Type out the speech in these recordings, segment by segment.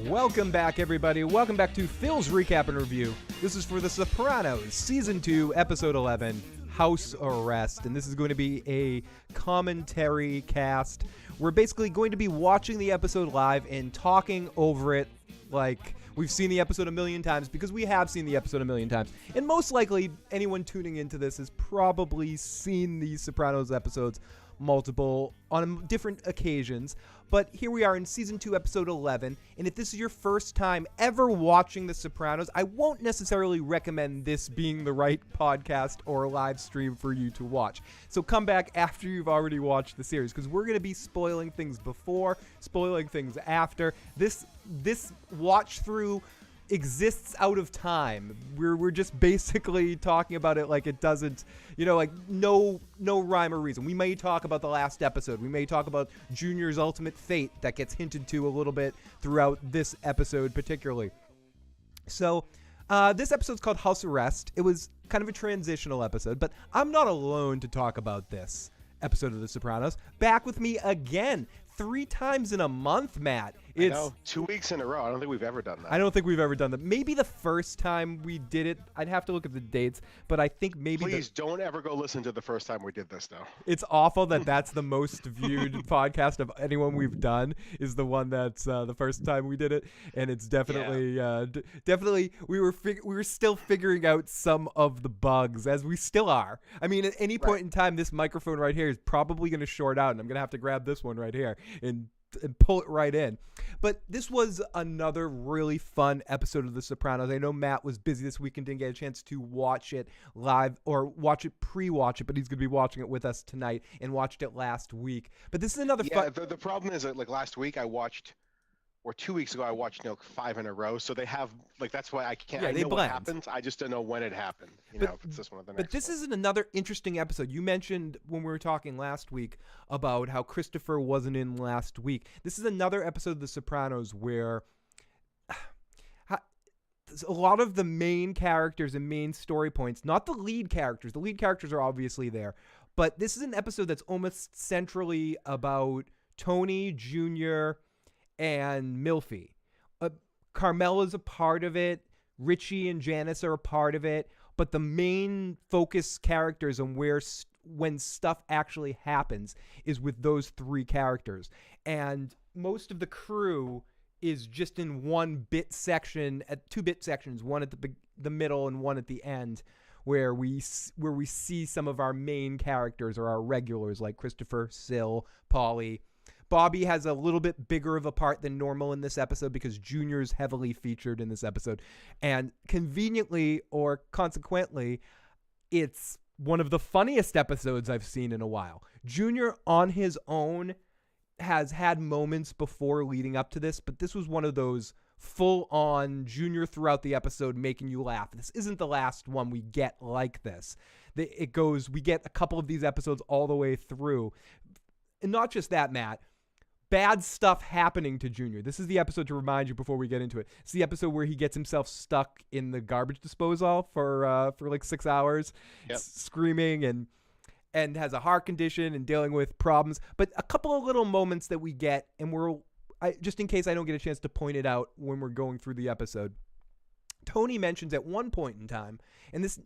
Welcome back, everybody. Welcome back to Phil's Recap and Review. This is for The Sopranos, Season 2, Episode 11, House Arrest. And this is going to be a commentary cast. We're basically going to be watching the episode live and talking over it like we've seen the episode a million times, because we have seen the episode a million times. And most likely, anyone tuning into this has probably seen the Sopranos episodes multiple on different occasions. But here we are in Season 2, Episode 11, and if this is your first time ever watching The Sopranos, I won't necessarily recommend this being the right podcast or live stream for you to watch. So come back after you've already watched the series, because we're going to be spoiling things before, spoiling things after. This watch-through exists out of time. We're just basically talking about it like it doesn't, like no rhyme or reason. We may talk about the last episode. We may talk about Junior's ultimate fate that gets hinted to a little bit throughout this episode particularly. So this episode's called House Arrest. It was kind of a transitional episode, but I'm not alone to talk about this episode of The Sopranos. Back with me again, 3 times in a month, Matt. I know, 2 weeks in a row. I don't think we've ever done that. I don't think we've ever done that. Maybe the first time we did it, I'd have to look at the dates, but I think maybe... Please don't ever go listen to the first time we did this, though. It's awful that that's the most viewed podcast of anyone we've done, is the one that's the first time we did it, and it's definitely, definitely, we were still figuring out some of the bugs, as we still are. I mean, at any point in time, this microphone right here is probably going to short out, and I'm going to have to grab this one right here and pull it right in. But this was another really fun episode of The Sopranos. I know Matt was busy this week and didn't get a chance to watch it live or pre-watch it, but he's going to be watching it with us tonight and watched it last week. But this is another fun... The problem is that, like, last week I watched, or 2 weeks ago I watched 5 in a row, so they have, like, that's why I can't, I know what happens, I just don't know when it happened, if it's this one or the next. But this is another interesting episode. You mentioned when we were talking last week about how Christopher wasn't in last week. This is another episode of The Sopranos where a lot of the main characters and main story points, not the lead characters are obviously there, but this is an episode that's almost centrally about Tony, Junior, and Milfy. Carmela's a part of it. Richie and Janice are a part of it. But the main focus characters and when stuff actually happens is with those 3 characters. And most of the crew is just in one bit section, at 2 bit sections, one at the middle and one at the end, where we see some of our main characters or our regulars like Christopher, Sil, Paulie. Bobby has a little bit bigger of a part than normal in this episode because Junior's heavily featured in this episode. And conveniently or consequently, it's one of the funniest episodes I've seen in a while. Junior on his own has had moments before leading up to this, but this was one of those full-on Junior throughout the episode making you laugh. This isn't the last one we get like this. We get a couple of these episodes all the way through. And not just that, Matt. Bad stuff happening to Junior. This is the episode to remind you before we get into it. It's the episode where he gets himself stuck in the garbage disposal for like 6 hours, screaming and has a heart condition and dealing with problems. But a couple of little moments that we get, and just in case I don't get a chance to point it out when we're going through the episode, Tony mentions at one point in time, and this,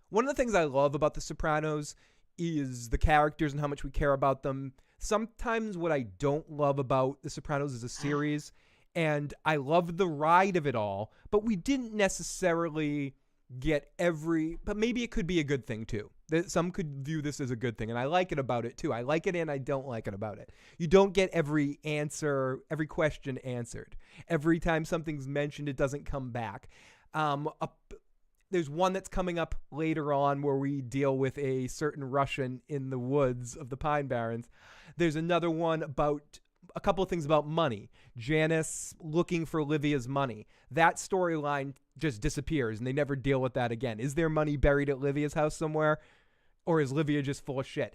one of the things I love about The Sopranos is the characters and how much we care about them. Sometimes what I don't love about The Sopranos is a series, and I love the ride of it all, but we didn't necessarily get but maybe it could be a good thing too. Some could view this as a good thing, and I like it about it too. I like it and I don't like it about it. You don't get every question answered. Every time something's mentioned, it doesn't come back. There's one that's coming up later on where we deal with a certain Russian in the woods of the Pine Barrens. There's another one about a couple of things about money. Janice looking for Livia's money. That storyline just disappears and they never deal with that again. Is there money buried at Livia's house somewhere? Or is Livia just full of shit?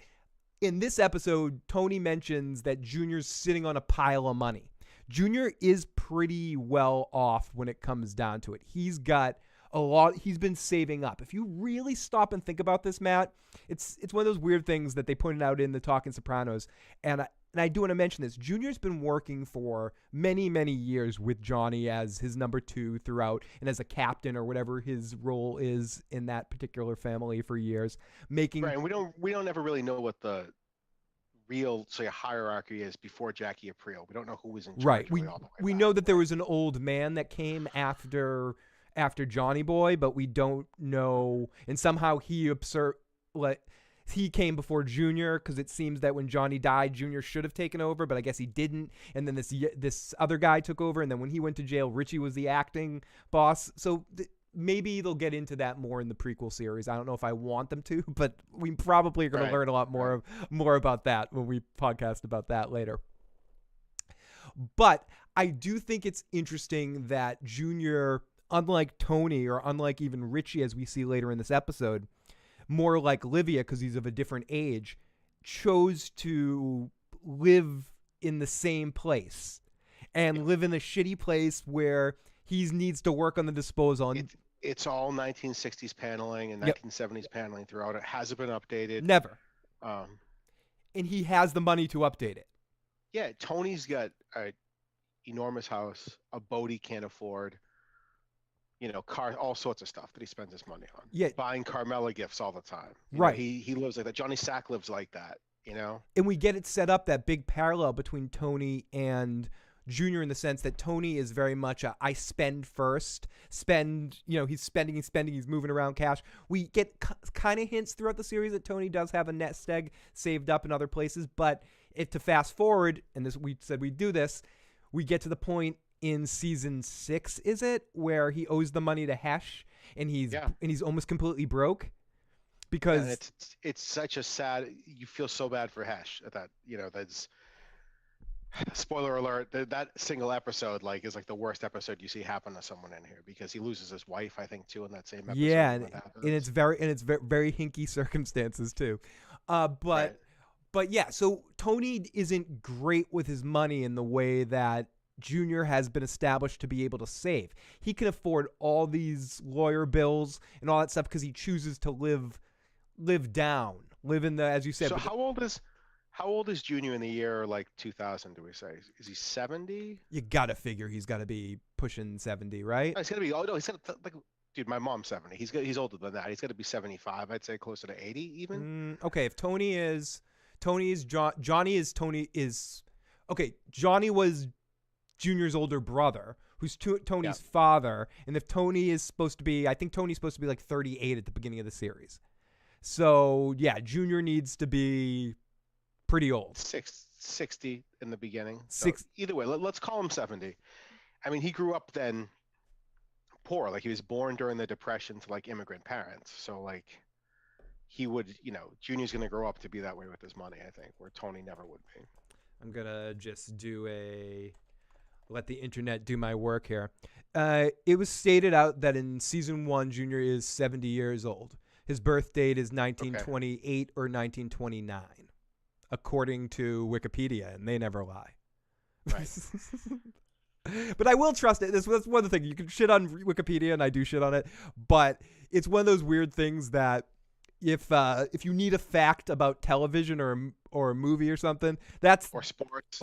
In this episode, Tony mentions that Junior's sitting on a pile of money. Junior is pretty well off when it comes down to it. He's got a lot. He's been saving up. If you really stop and think about this, Matt, it's one of those weird things that they pointed out in the Talking Sopranos. And and I do want to mention this, Junior's been working for many, many years with Johnny as his number 2 throughout, and as a captain or whatever his role is in that particular family for years, making right. And we don't ever really know what the real, say, hierarchy is before Jackie Aprile. We don't know who was in charge right. really all the way We back, know that there was an old man that came after Johnny Boy, but we don't know, and somehow he came before Junior, because it seems that when Johnny died, Junior should have taken over, but I guess he didn't. And then this other guy took over, and then when he went to jail, Richie was the acting boss. So maybe they'll get into that more in the prequel series. I don't know if I want them to, but we probably are going to learn a lot more about that when we podcast about that later. But I do think it's interesting that Junior, unlike Tony or unlike even Richie, as we see later in this episode, more like Livia, because he's of a different age, chose to live in the same place and live in a shitty place where he needs to work on the disposal. It's all 1960s paneling and 1970s paneling throughout. It hasn't been updated. Never. And he has the money to update it. Yeah, Tony's got an enormous house, a boat he can't afford, car, all sorts of stuff that he spends his money on. Yeah. Buying Carmela gifts all the time. Right. He lives like that. Johnny Sack lives like that, And we get it set up, that big parallel between Tony and Junior, in the sense that Tony is very much I spend first, he's spending, he's moving around cash. We get kind of hints throughout the series that Tony does have a nest egg saved up in other places, but to fast forward, and this, we said we'd do this, we get to the point in season 6, is it, where he owes the money to Hesh, and he's almost completely broke, because it's such a sad. You feel so bad for Hesh that that's. Spoiler alert, that single episode is the worst episode you see happen to someone in here, because he loses his wife, I think, too, in that same episode. Yeah, and it's very hinky circumstances too. But yeah, so Tony isn't great with his money in the way that Junior has been established to be able to save. He can afford all these lawyer bills and all that stuff because he chooses to live down, live in the, as you said. So how old is Junior in the year 2000? Do we say, is he 70? You gotta figure he's got to be pushing 70, right? Oh, he's gonna be. Oh no, he's gonna dude. My mom's 70. He's older than that. He's gonna be 75. I'd say closer to 80 even. Okay, if Johnny is okay. Johnny was Junior's older brother, who's Tony's father, and if Tony is supposed to be, I think Tony's supposed to be 38 at the beginning of the series. So yeah, Junior needs to be pretty old. 60 in the beginning. So either way, let's call him 70. I mean, he grew up then poor. He was born during the Depression to immigrant parents. So he would, Junior's going to grow up to be that way with his money, I think, where Tony never would be. I'm going to just let the internet do my work here. It was stated out that in season 1, Junior is 70 years old. His birth date is 1928 or 1929. According to Wikipedia, and they never lie. Right. But I will trust it. That's one of the things. You can shit on Wikipedia, and I do shit on it, but it's one of those weird things that if you need a fact about television or a movie or something, or sports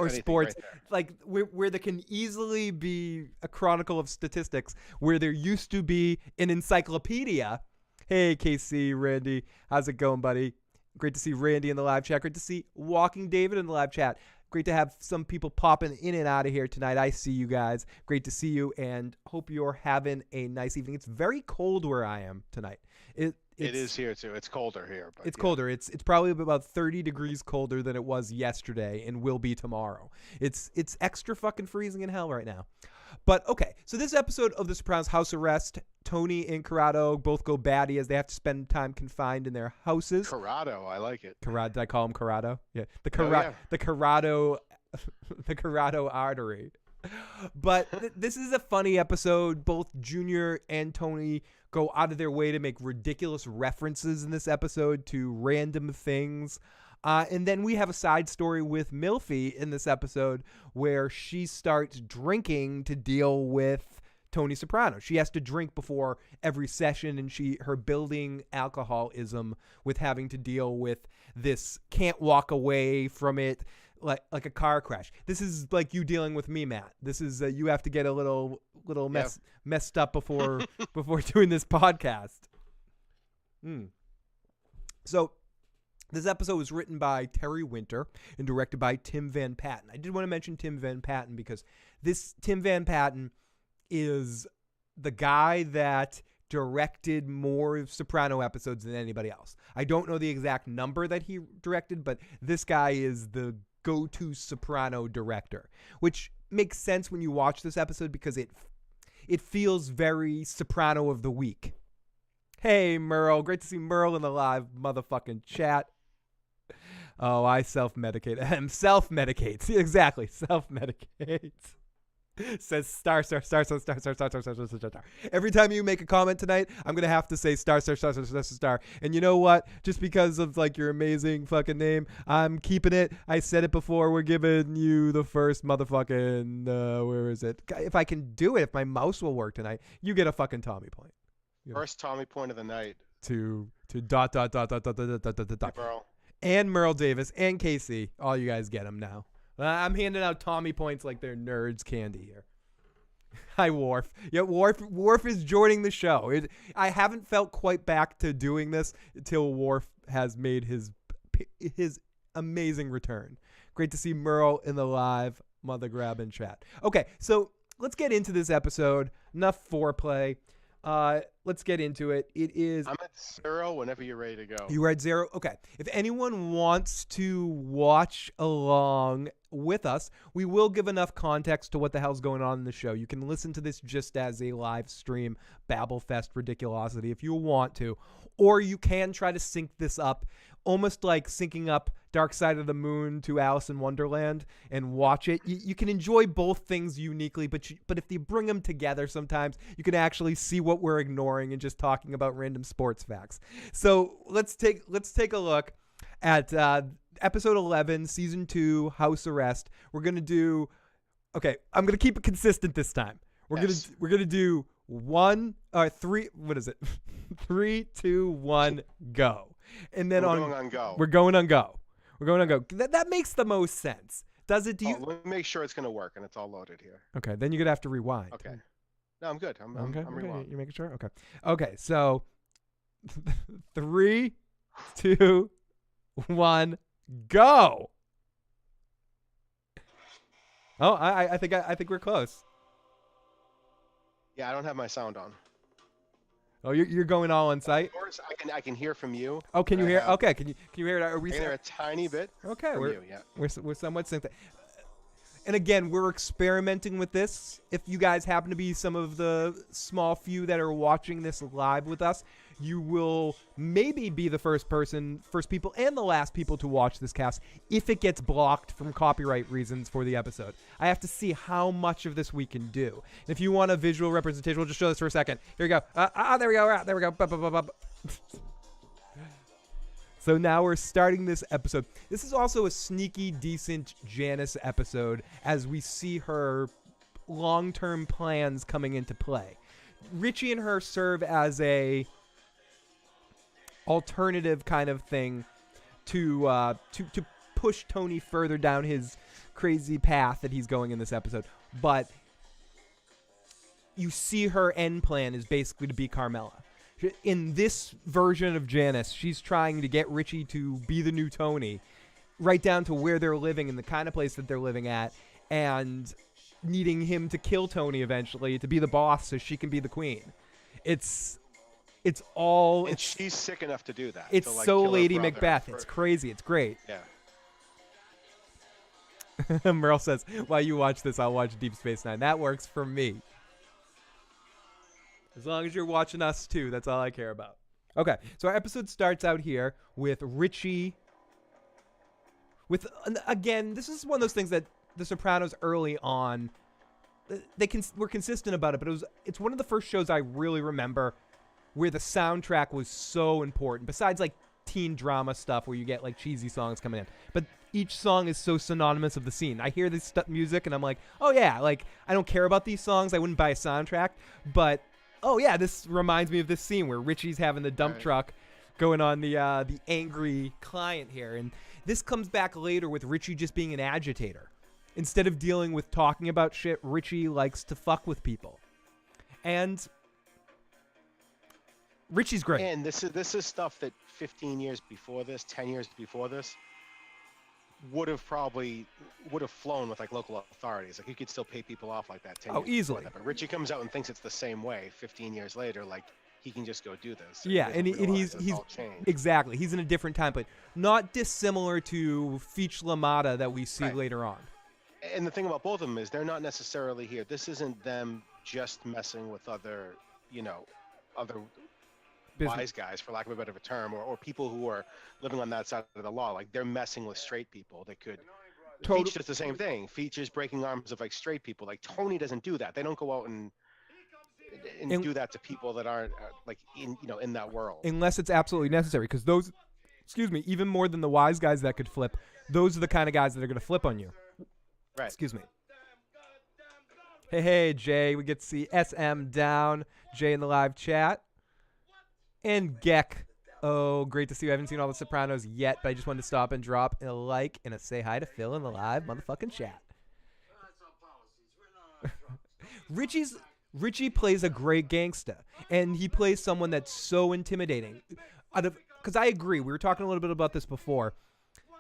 right, where there can easily be a chronicle of statistics, where there used to be an encyclopedia. Hey, KC, Randy, how's it going, buddy? Great to see Randy in the live chat. Great to see Walking David in the live chat. Great to have some people popping in and out of here tonight. I see you guys. Great to see you, and hope you're having a nice evening. It's very cold where I am tonight. It is here too. It's colder here. But it's colder. It's probably about 30 degrees colder than it was yesterday, and will be tomorrow. It's extra fucking freezing in hell right now. But okay, so this episode of The Sopranos House Arrest, Tony and Corrado both go batty as they have to spend time confined in their houses. Corrado, I like it. Did I call him Corrado? Yeah, the Corrado artery. But this is a funny episode. Both Junior and Tony go out of their way to make ridiculous references in this episode to random things. And then we have a side story with Milfy in this episode where she starts drinking to deal with Tony Soprano. She has to drink before every session, and her building alcoholism with having to deal with this, can't walk away from it, like a car crash. This is like you dealing with me, Matt. This is you have to get a little messed up before doing this podcast. So this episode was written by Terry Winter and directed by Tim Van Patten. I did want to mention Tim Van Patten because this Tim Van Patten is the guy that directed more Soprano episodes than anybody else. I don't know the exact number that he directed, but this guy is the go-to Soprano director, which makes sense when you watch this episode because it feels very Soprano of the week. Hey, Merle. Great to see Merle in the live motherfucking chat. Oh, I self-medicate. Self-medicates. Exactly. Self-medicates. Says star. Every time you make a comment tonight, I'm going to have to say star. And you know what? Just because of like your amazing fucking name, I'm keeping it. I said it before. We're giving you the first motherfucking, where is it? If I can do it, if my mouse will work tonight, you get a fucking Tommy point. First Tommy point of the night. To dot. Merle. And Merle Davis and Casey. All you guys get them now. I'm handing out Tommy points like they're nerds candy here. Hi, Worf. Yeah, Worf is joining the show. I haven't felt quite back to doing this until Worf has made his amazing return. Great to see Merle in the live mother grabbing chat. Okay, so let's get into this episode. Enough foreplay. Let's get into it. I'm at 0 whenever you're ready to go. You were at 0? Okay. If anyone wants to watch along with us, we will give enough context to what the hell's going on in the show. You can listen to this just as a live stream Babelfest ridiculosity if you want to, or you can try to sync this up, almost like syncing up Dark Side of the Moon to Alice in Wonderland and watch it. You can enjoy both things uniquely, but if you bring them together sometimes, you can actually see what we're ignoring and just talking about random sports facts. So let's take a look at episode 11, season 2, House Arrest. We're going to do, okay, I'm going to keep it consistent this time. We're going to do 3, what is it? 3, 2, 1, go. And then we're going on go. We're going on go. That makes the most sense. Does it? Let me make sure it's going to work and it's all loaded here. Okay, then you're going to have to rewind. Okay. No, I'm good. I'm rewound. You're making sure? Okay, so 3, 2, 1, go. Oh, I think we're close. Yeah, I don't have my sound on. Oh, you're going all on site? Of course, I can hear from you. Oh, can you hear? Okay, can you hear it? I can hear a tiny bit. Okay, we're somewhat synced. And again, we're experimenting with this. If you guys happen to be some of the small few that are watching this live with us, you will maybe be the first people and the last people to watch this cast if it gets blocked from copyright reasons for the episode. I have to see how much of this we can do. And if you want a visual representation, we'll just show this for a second. Here we go. There we go. There we go. So now we're starting this episode. This is also a sneaky, decent Janice episode as we see her long-term plans coming into play. Richie and her serve as a alternative kind of thing to push Tony further down his crazy path that he's going in this episode. But you see her end plan is basically to be Carmela. In this version of Janice, she's trying to get Richie to be the new Tony, right down to where they're living and the kind of place that they're living at, and needing him to kill Tony eventually to be the boss so she can be the queen. It's all... And she's sick enough to do that. It's so Lady Macbeth. It's crazy. It's great. Yeah. Merle says, while you watch this, I'll watch Deep Space Nine. That works for me. As long as you're watching us, too. That's all I care about. Okay, so our episode starts out here with Richie. Again, this is one of those things that The Sopranos early on, were consistent about it, but it's one of the first shows I really remember where the soundtrack was so important. Besides, like, teen drama stuff where you get, like, cheesy songs coming in. But each song is so synonymous of the scene. I hear this music, and I'm like, oh, yeah, like, I don't care about these songs. I wouldn't buy a soundtrack, but... oh, yeah, this reminds me of this scene where Richie's having the dump truck going on the angry client here. And this comes back later with Richie just being an agitator. Instead of dealing with talking about shit, Richie likes to fuck with people. And Richie's great. And this is stuff that 15 years before this, 10 years before this, would have flown with like local authorities. Like you could still pay people off like that 10 years easily. before that. But Richie comes out and thinks it's the same way 15 years later, like he can just go do this. Yeah, and he's exactly. He's in a different time, but not dissimilar to Feech LaMotta that we see later on. And the thing about both of them is they're not necessarily here. This isn't them just messing with other wise guys, for lack of a better term, or people who are living on that side of the law. Like they're messing with straight people that could. Feech does the same thing. Feech is breaking arms of like straight people. Like Tony doesn't do that. They don't go out and do that to people that aren't like in that world, unless it's absolutely necessary. Because those, even more than the wise guys that could flip, those are the kind of guys that are going to flip on you. Right. Excuse me. Hey, Jay. We get to see SM down. Jay in the live chat. And Geck. Oh, great to see you. I haven't seen all the Sopranos yet, but I just wanted to stop and drop a like and a say hi to Phil in the live motherfucking chat. Richie plays a great gangsta, and he plays someone that's so intimidating. Because I agree. We were talking a little bit about this before.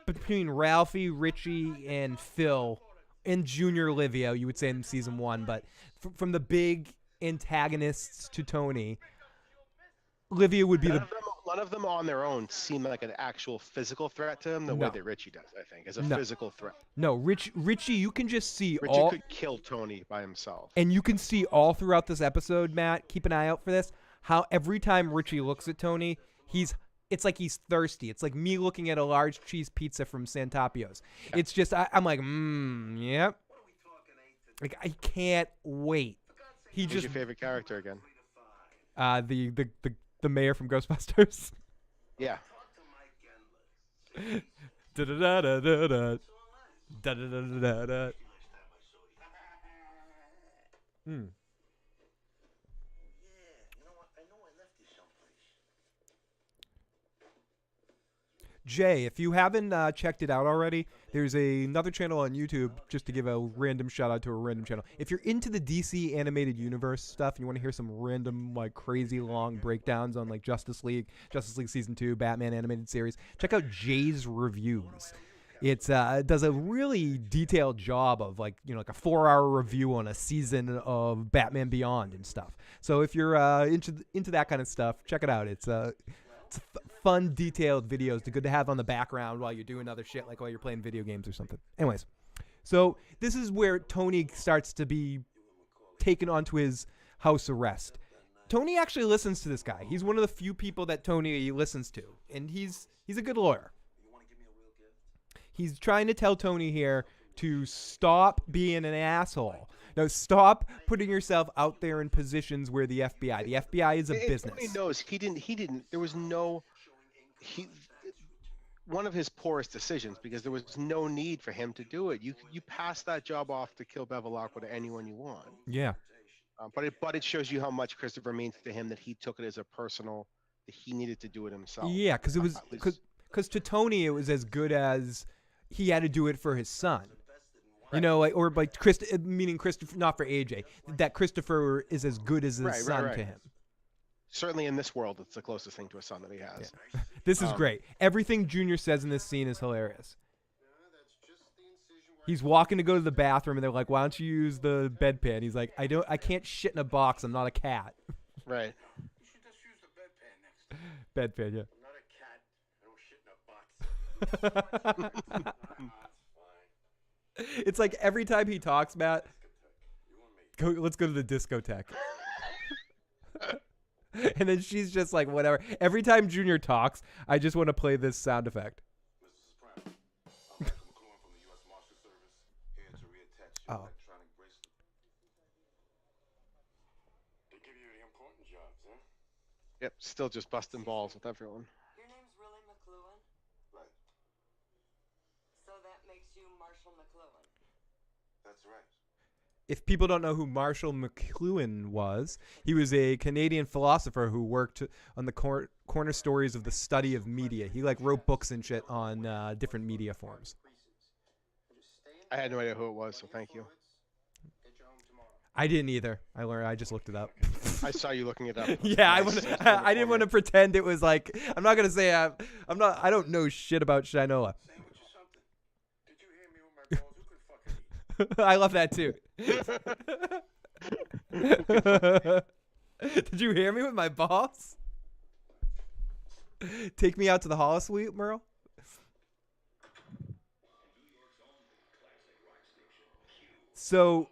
Between Ralphie, Richie, and Phil, and Junior Livio, you would say in season 1, but from the big antagonists to Tony, Livio would be none of them on their own seem like an actual physical threat to him the way that Richie does, I think, as a physical threat. No, Richie, you can just see Richie could kill Tony by himself. And you can see all throughout this episode, Matt, keep an eye out for this, how every time Richie looks at Tony, it's like he's thirsty. It's like me looking at a large cheese pizza from Santapio's. Yeah. It's just, I'm like, yep. Like, I can't wait. Who's your favorite character again? The mayor from Ghostbusters. Yeah. Da da da da da da da da da da. Jay, if you haven't checked it out already, there's another channel on YouTube, just to give a random shout out to a random channel. If you're into the DC animated universe stuff and you want to hear some random, like, crazy long breakdowns on, like, Justice League Season 2, Batman animated series, check out Jay's Reviews. It does a really detailed job of, like, like a 4-hour review on a season of Batman Beyond and stuff. So if you're into that kind of stuff, check it out. It's fun, detailed videos. They're good to have on the background while you're doing other shit, like while you're playing video games or something. Anyways, so this is where Tony starts to be taken onto his house arrest. Tony actually listens to this guy. He's one of the few people that Tony listens to, and he's a good lawyer. He's trying to tell Tony here to stop being an asshole. No, stop putting yourself out there in positions where the FBI is a business. Tony knows he didn't. There was no. One of his poorest decisions, because there was no need for him to do it. You pass that job off to kill Bevilacqua to anyone you want. Yeah. But it shows you how much Christopher means to him, that he took it as a personal, that he needed to do it himself. Yeah, because it was because to Tony it was as good as he had to do it for his son. Right. Or like meaning Christopher, not for AJ, that Christopher is as good as his son to him. Certainly in this world, it's the closest thing to a son that he has. Yeah. This is great. Everything Junior says in this scene is hilarious. He's walking to go to the bathroom, and they're like, "Why don't you use the bedpan?" He's like, "I can't shit in a box. I'm not a cat." Right. You should just use the bedpan next time. Bedpan, yeah. I'm not a cat. I don't shit in a box. It's like every time he talks, Matt, let's go to the discotheque. And then she's just like, whatever. Every time Junior talks, I just want to play this sound effect. Mr. Soprano, McLuhan from the U.S. Marshal Service, here to reattach your electronic bracelet. They give you the important jobs, huh? Yep, still just busting balls with everyone. Your name's really McLuhan? Right. So that makes you Marshall McLuhan. That's right. If people don't know who Marshall McLuhan was, he was a Canadian philosopher who worked on the court Corner Stories of the Study of Media. He like wrote books and shit on different media forms. I had no idea who it was, so thank you. I didn't either. I just looked it up. I saw you looking it up. Yeah, Nice. I didn't want to pretend it was like. I'm not gonna say I don't know shit about Shinola. Did you hear me with my balls? Who could fucking eat? I love that too. Did you hear me with my boss? Take me out to the holo suite, Merle. So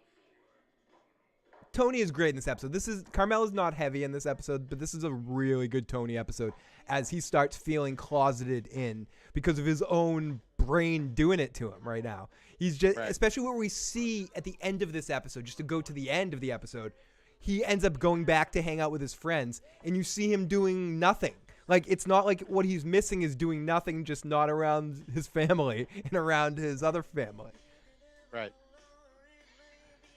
Tony is great in this episode. Carmela's not heavy in this episode, but this is a really good Tony episode as he starts feeling closeted in because of his own brain doing it to him right now. He's just, right. Especially what we see at the end of this episode, just to go to the end of the episode, he ends up going back to hang out with his friends, and you see him doing nothing. Like, it's not like what he's missing is doing nothing, just not around his family and around his other family. Right.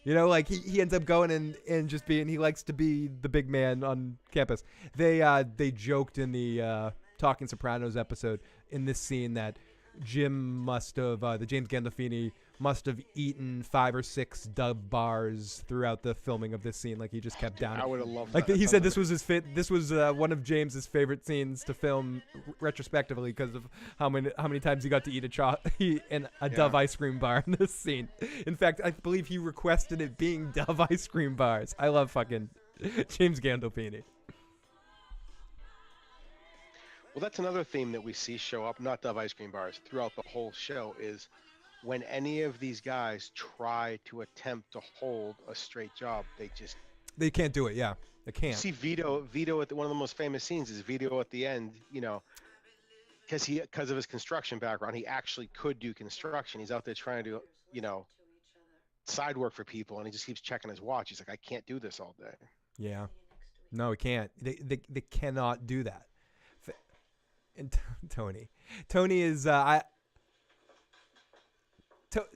You know, like he ends up going and just being, he likes to be the big man on campus. They joked in the Talking Sopranos episode in this scene that Jim must have, the James Gandolfini must have eaten 5 or 6 Dove bars throughout the filming of this scene. Like he just kept down. I would have loved Like that. he said, this was one of James's favorite scenes to film retrospectively because of how many times he got to eat a Dove ice cream bar in this scene. In fact, I believe he requested it being Dove ice cream bars. I love fucking James Gandolfini. Well, that's another theme that we see show up, not Dove ice cream bars, throughout the whole show is when any of these guys try to attempt to hold a straight job, they can't do it. Yeah, they can't. See Vito at one of the most famous scenes is Vito at the end, you know, because of his construction background, he actually could do construction. He's out there trying to do, you know, side work for people, and he just keeps checking his watch. He's like, I can't do this all day. Yeah. No, he can't. They cannot do that. And Tony is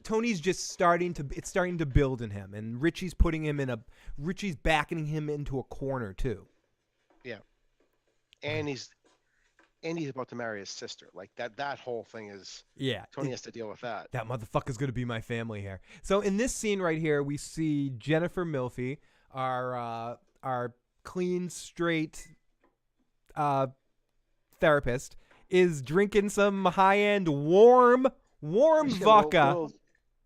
Tony's just starting to build in him, and Richie's backing him into a corner too. Yeah, and he's about to marry his sister. Like that whole thing is. Yeah, Tony has to deal with that. That motherfucker's gonna be my family here. So in this scene right here, we see Jennifer Milfy, our clean, straight therapist, is drinking some high-end warm vodka.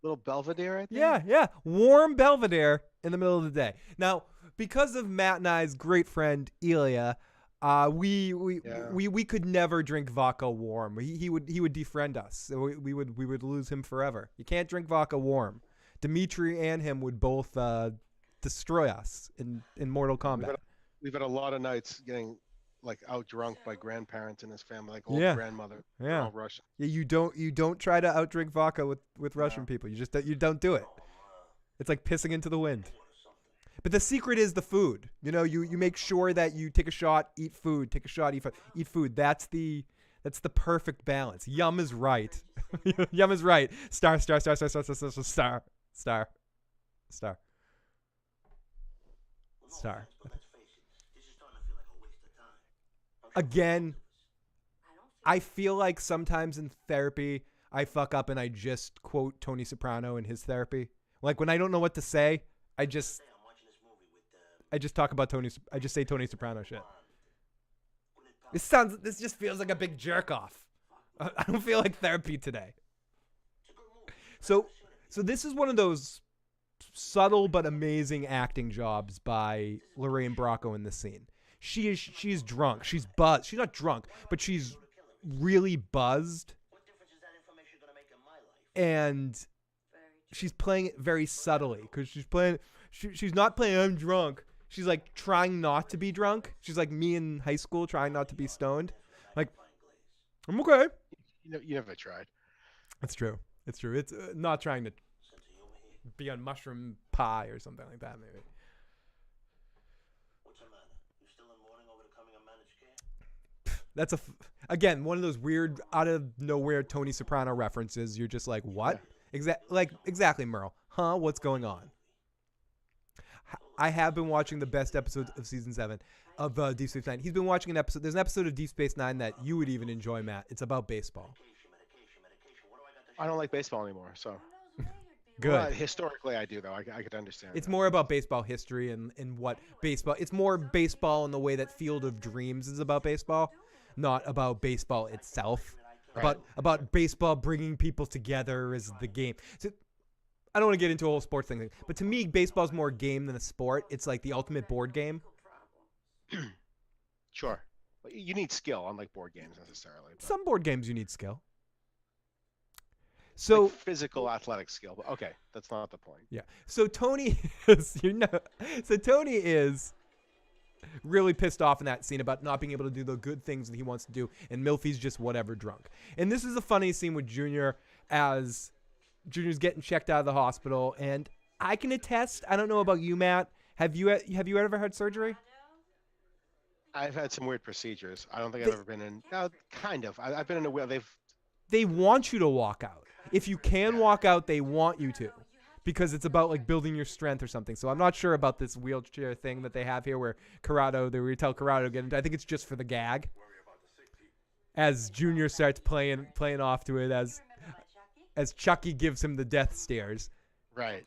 Little Belvedere, I think. Yeah, warm Belvedere in the middle of the day. Now, because of Matt and I's great friend Ilya, we could never drink vodka warm. He would defriend us. So we would lose him forever. You can't drink vodka warm. Dimitri and him would both destroy us in Mortal Kombat. We've had a lot of nights getting like out drunk by grandparents in his family, like old grandmother. Yeah, all Russian. Yeah, you don't try to outdrink vodka with Russian people. You don't do it. It's like pissing into the wind. But the secret is the food. You know, you make sure that you take a shot, eat food, take a shot, eat food. That's the perfect balance. Yum is right. Yum is right. Star. Again, I feel like sometimes in therapy I fuck up and I just quote Tony Soprano in his therapy. Like when I don't know what to say, I just talk about Tony. I just say Tony Soprano shit. This just feels like a big jerk off. I don't feel like therapy today. So this is one of those subtle but amazing acting jobs by Lorraine Bracco in this scene. She's drunk. She's buzzed. She's not drunk, but she's really buzzed. And she's playing it very subtly because she's not playing I'm drunk. She's like trying not to be drunk. She's like me in high school trying not to be stoned. Like, I'm okay. You never tried. It's true. It's true. It's not trying to be on mushroom pie or something like that, maybe. That's again one of those weird out of nowhere Tony Soprano references. You're just like, what? Yeah. Exactly, Merle. Huh? What's going on? I have been watching the best episodes of season 7 of Deep Space Nine. He's been watching an episode. There's an episode of Deep Space Nine that you would even enjoy, Matt. It's about baseball. I don't like baseball anymore, so. Good. Well, historically, I do though. I could understand. It's that. more about baseball history and what baseball. It's more baseball in the way that Field of Dreams is about baseball, not about baseball itself. Right. About baseball bringing people together as the game. So, I don't want to get into a whole sports thing, but to me, baseball's more a game than a sport. It's like the ultimate board game. Sure. You need skill, unlike board games necessarily. But Some board games you need skill. So like physical athletic skill. But okay, that's not the point. yeah. So Tony is So Tony is really pissed off in that scene about not being able to do the good things that he wants to do, and Milfy's just whatever drunk. And this is a funny scene with Junior as Junior's getting checked out of the hospital, and I can attest. I don't know about you, Matt. Have you ever had surgery? I've had some weird procedures. I don't think I've ever been in. Kind of. I've been in a wheel. They want you to walk out. If you can walk out, they want you to, because it's about like building your strength or something. So I'm not sure about this wheelchair thing that they have here, where we tell Corrado to get into. I think it's just for the gag. As Junior starts playing off to it, as Chucky gives him the death stares. Right.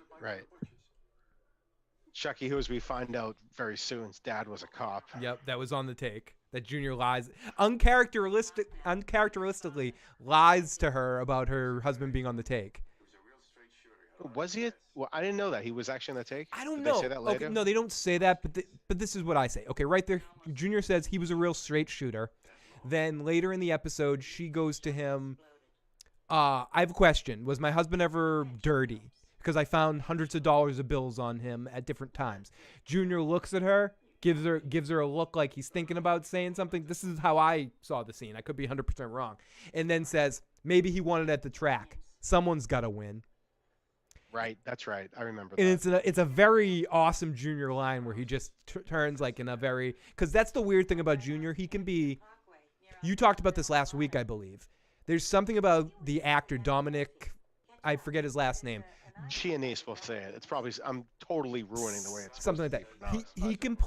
Chucky, who, as we find out very soon, his dad was a cop. Yep, that was on the take. That Junior lies, uncharacteristically lies to her about her husband being on the take. Was he? Well, I didn't know that he was actually on the take. I don't Did know. They say that later? Okay, no, they don't say that, but this is what I say. Okay, right there, Junior says he was a real straight shooter. Then later in the episode, she goes to him. I have a question. Was my husband ever dirty? Because I found hundreds of dollars of bills on him at different times. Junior looks at her, gives her a look like he's thinking about saying something. This is how I saw the scene. I could be 100% wrong. And then says, maybe he won it at the track. Someone's got to win. Right, that's right. I remember that. And it's a very awesome Junior line where he just turns like in a very, because that's the weird thing about Junior. He can be, you talked about this last week, I believe. There's something about the actor, Dominic, I forget his last name. Chianese will say it. It's probably, I'm totally ruining the way it's something like that. He can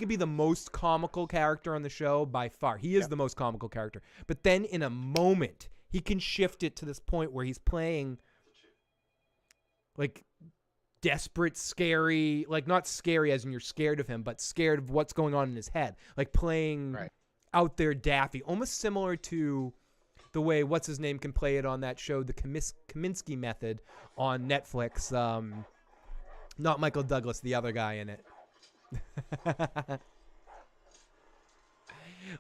be the most comical character on the show by far. He is the most comical character. But then in a moment, he can shift it to this point where he's playing like desperate, scary, like not scary as in you're scared of him, but scared of what's going on in his head. Like playing out there daffy, almost similar to the way what's his name can play it on that show, the Kaminsky Method on Netflix. Not Michael Douglas, the other guy in it.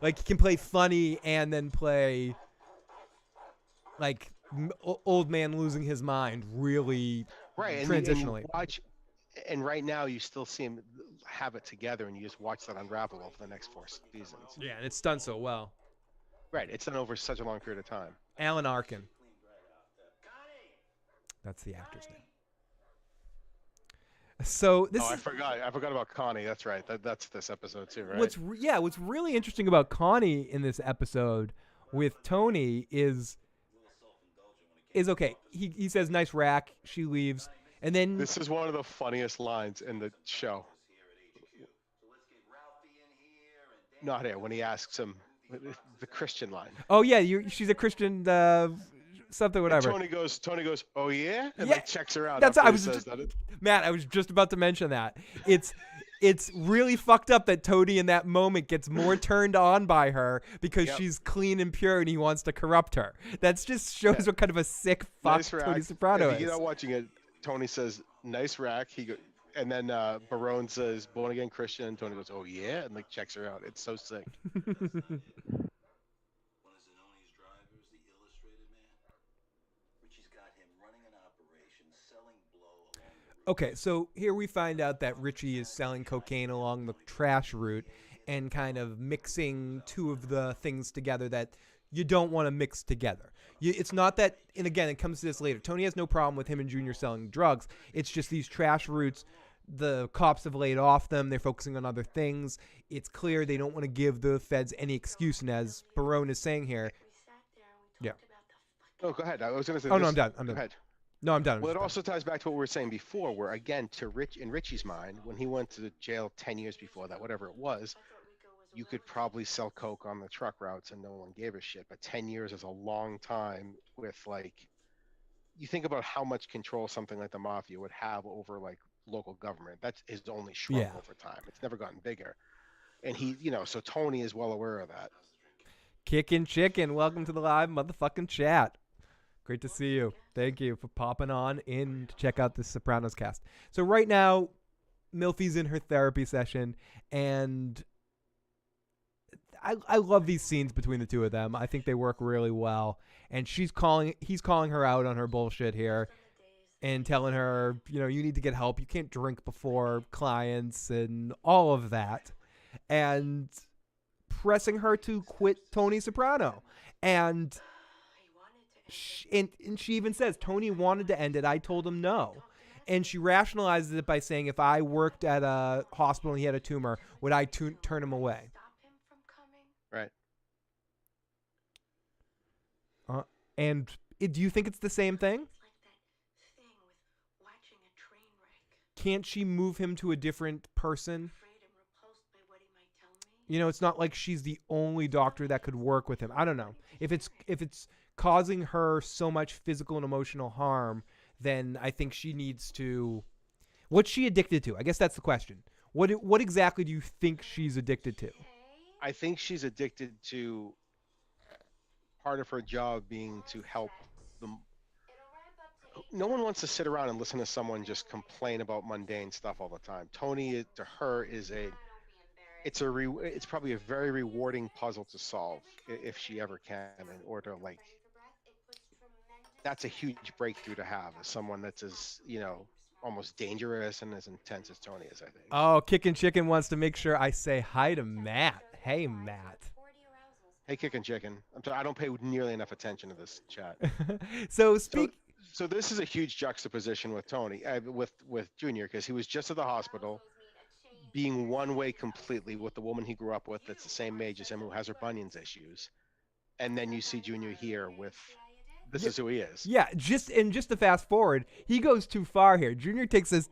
Like he can play funny and then play like old man losing his mind really transitionally. And right now you still see him have it together, and you just watch that unravel over the next 4 seasons. Yeah, and it's done so well. Right, it's done over such a long period of time. Alan Arkin. That's the actor's name. So this I forgot about Connie. That's right. That's this episode too, right? What's really interesting about Connie in this episode with Tony is okay. He says nice rack. She leaves, and then this is one of the funniest lines in the show. Not here when he asks him. The Christian line. Oh yeah, she's a Christian, something whatever. And Tony goes, oh yeah, and like checks her out. Matt, I was just about to mention that. It's really fucked up that Tony in that moment gets more turned on by her because she's clean and pure, and he wants to corrupt her. That just shows what kind of a sick fuck Tony Soprano is. If you're not watching it, Tony says, "Nice rack." And then Barone says, "Born again Christian." And Tony goes, "Oh yeah," and like checks her out. It's so sick. Okay, so here we find out that Richie is selling cocaine along the trash route and kind of mixing two of the things together that you don't want to mix together. It's not that, and again, it comes to this later. Tony has no problem with him and Junior selling drugs. It's just these trash routes. The cops have laid off them. They're focusing on other things. It's clear they don't want to give the feds any excuse. And as Barone is saying here, Oh, go ahead. I was going to say. Oh no, I'm done. Go ahead. No, I'm done. Well, it also ties back to what we were saying before, where again, in Richie's mind, when he went to the jail 10 years before that, whatever it was, you could probably sell coke on the truck routes and no one gave a shit. But 10 years is a long time. With like, you think about how much control something like the mafia would have over like local government. That is only shrunk over time. It's never gotten bigger. And he, so Tony is well aware of that. Kickin' Chicken, welcome to the live motherfucking chat. Great to see you. Thank you for popping on in to check out this Sopranos cast. So right now, Milfy's in her therapy session, and I love these scenes between the two of them. I think they work really well. And he's calling her out on her bullshit here and telling her, you need to get help. You can't drink before clients and all of that. And pressing her to quit Tony Soprano. And she even says, Tony wanted to end it. I told him no. And she rationalizes it by saying, if I worked at a hospital and he had a tumor, would I turn him away? Right. And do you think it's the same thing? Can't she move him to a different person? It's not like she's the only doctor that could work with him. I don't know. If it's causing her so much physical and emotional harm, then I think she needs to. What's she addicted to? I guess that's the question. What exactly do you think she's addicted to? I think she's addicted to part of her job being to help them. No one wants to sit around and listen to someone just complain about mundane stuff all the time. Tony, to her, it's probably a very rewarding puzzle to solve if she ever can, in order like. That's a huge breakthrough to have as someone that's as almost dangerous and as intense as Tony is, I think. Oh, Kickin' Chicken wants to make sure I say hi to Matt. Hey, Matt. Hey, Kickin' Chicken. I'm sorry, I don't pay nearly enough attention to this chat. So this is a huge juxtaposition with Tony, with Junior, because he was just at the hospital, being one way completely with the woman he grew up with that's the same age as him, who has her bunions issues, and then you see Junior here with. This is who he is. Yeah, just to fast forward, he goes too far here. Junior takes this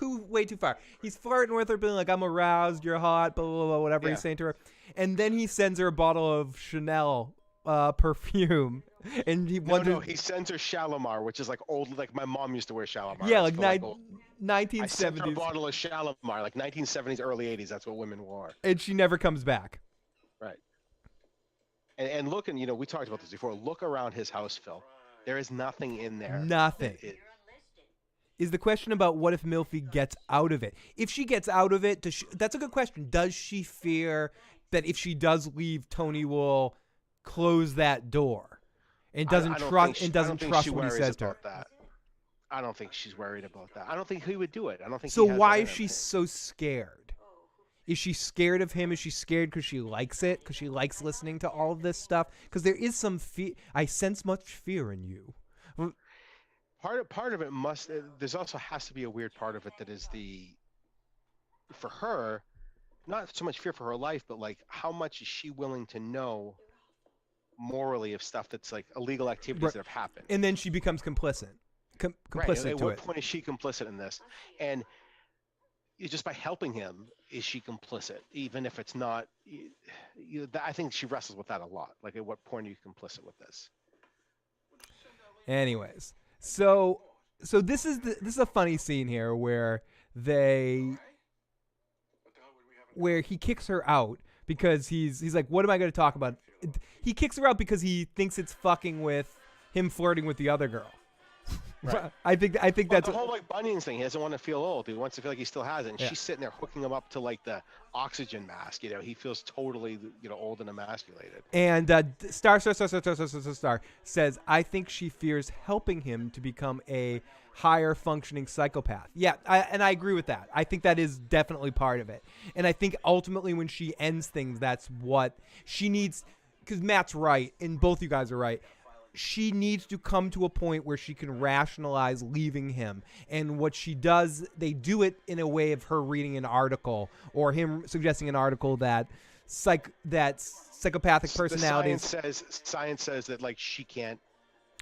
way too far. He's flirting with her, being like, I'm aroused, you're hot, blah, blah, blah, whatever he's saying to her. And then he sends her a bottle of Chanel perfume. And he sends her Shalimar, which is like old, like my mom used to wear Shalimar. Yeah, like 1970s. I sent her a bottle of Shalimar, like 1970s, early 80s. That's what women wore. And she never comes back. Right. And look, we talked about this before. Look around his house, Phil. There is nothing in there. Nothing. Is the question about what if Milfy gets out of it? If she gets out of it, that's a good question. Does she fear that if she does leave, Tony will close that door and doesn't trust what he says to her? That. I don't think she's worried about that. I don't think he would do it. I don't think. So why is she so scared? Is she scared of him? Is she scared because she likes it? Because she likes listening to all of this stuff? Because there is some fear. I sense much fear in you. Part of it must. There's also has to be a weird part of it that is for her, not so much fear for her life, but like how much is she willing to know morally of stuff that's like illegal activities that have happened? And then she becomes complicit. Complicit to it. At what point is she complicit in this? And just by helping him, is she complicit? Even if it's not, I think she wrestles with that a lot. Like, at what point are you complicit with this? Anyways, so this is a funny scene here where he kicks her out because he's like, what am I going to talk about? He kicks her out because he thinks it's fucking with him flirting with the other girl. Right. I think that's the whole like bunions thing. He doesn't want to feel old. He wants to feel like he still has it. And she's sitting there hooking him up to like the oxygen mask. He feels totally old and emasculated. And Star says, I think she fears helping him to become a higher functioning psychopath. Yeah, I agree with that. I think that is definitely part of it. And I think ultimately when she ends things, that's what she needs. Because Matt's right, and both you guys are right. She needs to come to a point where she can rationalize leaving him. And what she does, they do it in a way of her reading an article or him suggesting an article that psychopathic personalities. Science says that like she can't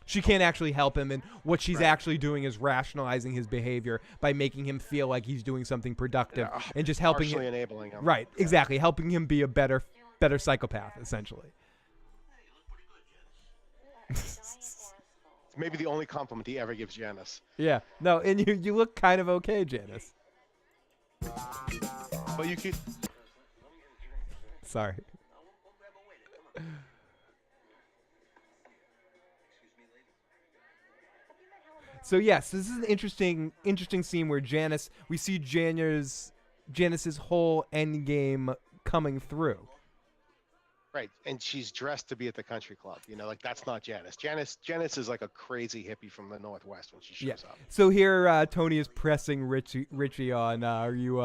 She can't actually help him, and what she's actually doing is rationalizing his behavior by making him feel like he's doing something productive and just helping him. Enabling him. Right, exactly, helping him be a better psychopath, essentially. It's maybe the only compliment he ever gives Janice. Yeah, no, and you look kind of okay, Janice. But you could. Sorry. So yes, this is an interesting scene where we see Janice's whole end game coming through. Right, and she's dressed to be at the country club. You know, like that's not Janice. Janice is like a crazy hippie from the Northwest when she shows up. So here, Tony is pressing Richie on. Are you?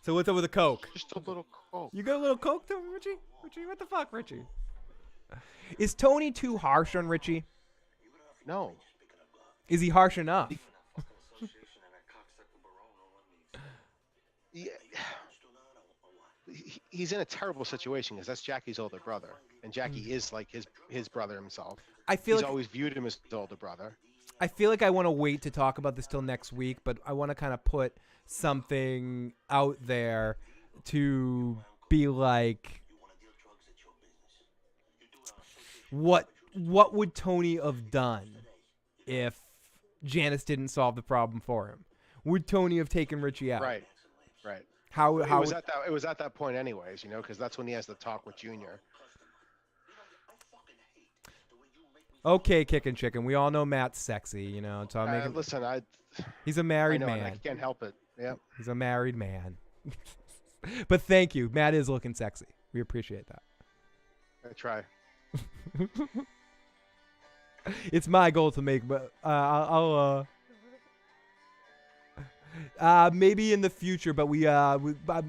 So what's up with the Coke? Just a little Coke. You got a little Coke, though, Richie? Richie, what the fuck, Richie? Is Tony too harsh on Richie? No. Is he harsh enough? Yeah. He's in a terrible situation because that's Jackie's older brother, and Jackie is like his brother himself. He's always viewed him as his older brother. I feel like I want to wait to talk about this till next week, but I want to kind of put something out there to be like, what would Tony have done if Janice didn't solve the problem for him? Would Tony have taken Richie out? Right. How it was at that point anyways, you know, because that's when he has the talk with Junior. Okay, kicking chicken. We all know Matt's sexy, you know. So Listen, he's a married man. I can't help it. Yeah. He's a married man. But thank you. Matt is looking sexy. We appreciate that. I try. It's my goal to make, but I'll maybe in the future, but we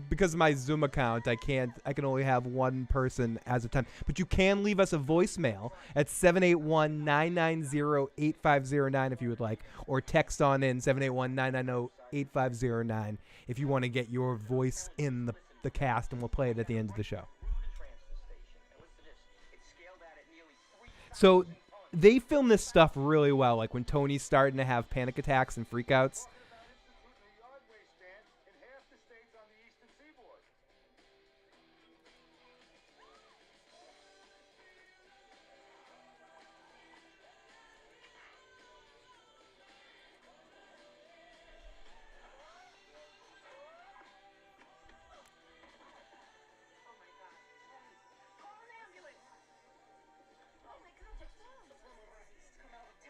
because of my Zoom account, I can only have one person as a time. But you can leave us a voicemail at 781-990-8509 if you would like, or text on in 781-990-8509 if you want to get your voice in the cast, and we'll play it at the end of the show. So they film this stuff really well, like when Tony's starting to have panic attacks and freakouts.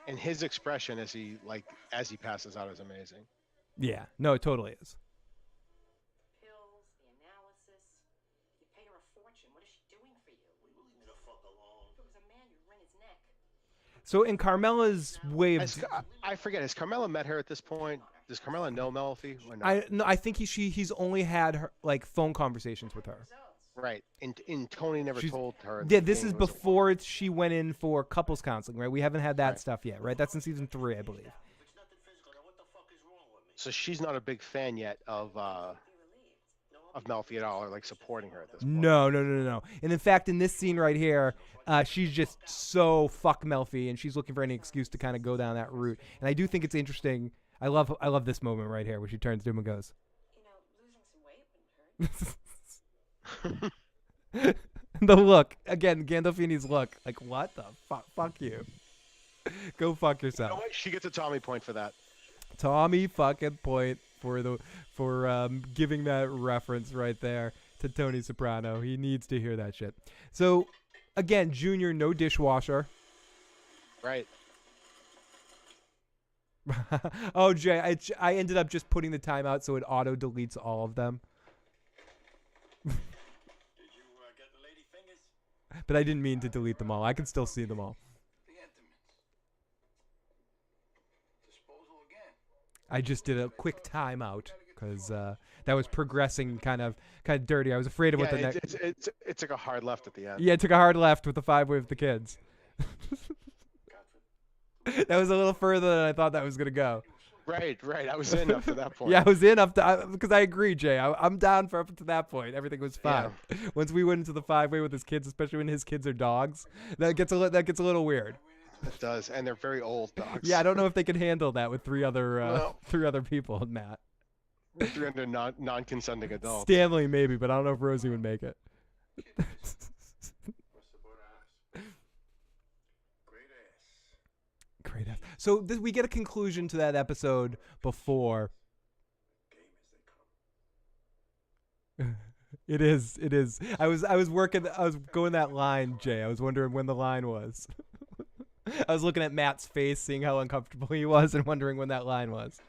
And his expression as he passes out is amazing. Yeah, no, it totally is. Pills, the analysis. You pay her a fortune. What is she doing for you? Leave me the fuck alone. If it was a man, you'd wring his neck. So in Carmela's way of, I forget, has Carmela met her at this point? Does Carmela know Melfi? Or not? I think he's only had her, like, phone conversations with her. Right, and Tony never told her. Yeah, this is before she went in for couples counseling, right? We haven't had that stuff yet, right? That's in season 3, I believe. So she's not a big fan yet of Melfi at all, or like supporting her at this point. No. And in fact, in this scene right here, she's just so fuck Melfi, and she's looking for any excuse to kind of go down that route. And I do think it's interesting. I love this moment right here where she turns to him and goes, Losing some weight wouldn't hurt. the look again, Gandolfini's look, like, what the fuck you, go fuck yourself. You know what? She gets a Tommy point for that. Tommy fucking point for giving that reference right there to Tony Soprano. He needs to hear that shit. So again, Junior, no dishwasher. Right. Oh, Jay, I ended up just putting the timeout so it auto deletes all of them. But I didn't mean to delete them all. I can still see them all. I just did a quick timeout because that was progressing kind of dirty. I was afraid of what the next. It took a hard left at the end. Yeah, it took a hard left with the 5-way with the kids. That was a little further than I thought that was gonna go. Right. I was in up to that point. Yeah, I was in up to, because I agree, Jay. I'm down for up to that point. Everything was fine. Yeah. Once we went into the 5-way with his kids, especially when his kids are dogs, that gets a little weird. It does, and they're very old dogs. Yeah, I don't know if they could handle that with three other Well- people, Matt. 300 non-consenting adults. Stanley maybe, but I don't know if Rosie would make it. Great ass. So we get a conclusion to that episode before. It is. I was going that line, Jay. I was wondering when the line was. I was looking at Matt's face, seeing how uncomfortable he was, and wondering when that line was.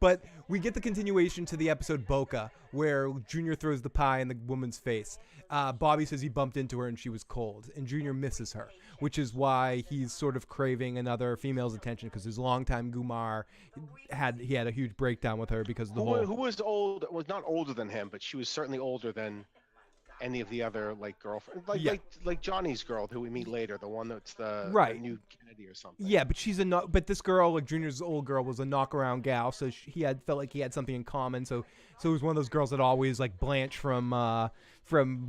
But we get the continuation to the episode Boca, where Junior throws the pie in the woman's face. Bobby says he bumped into her and she was cold, and Junior misses her, which is why he's sort of craving another female's attention, because his longtime Gumar had a huge breakdown with her because of the Who was old? Was not older than him, but she was certainly older than any of the other girlfriends, like Johnny's girl who we meet later, the one that's the new Kennedy or something. Yeah, but but this girl, like Junior's old girl, was a knockaround gal, so felt like he had something in common. So it was one of those girls that always like Blanche from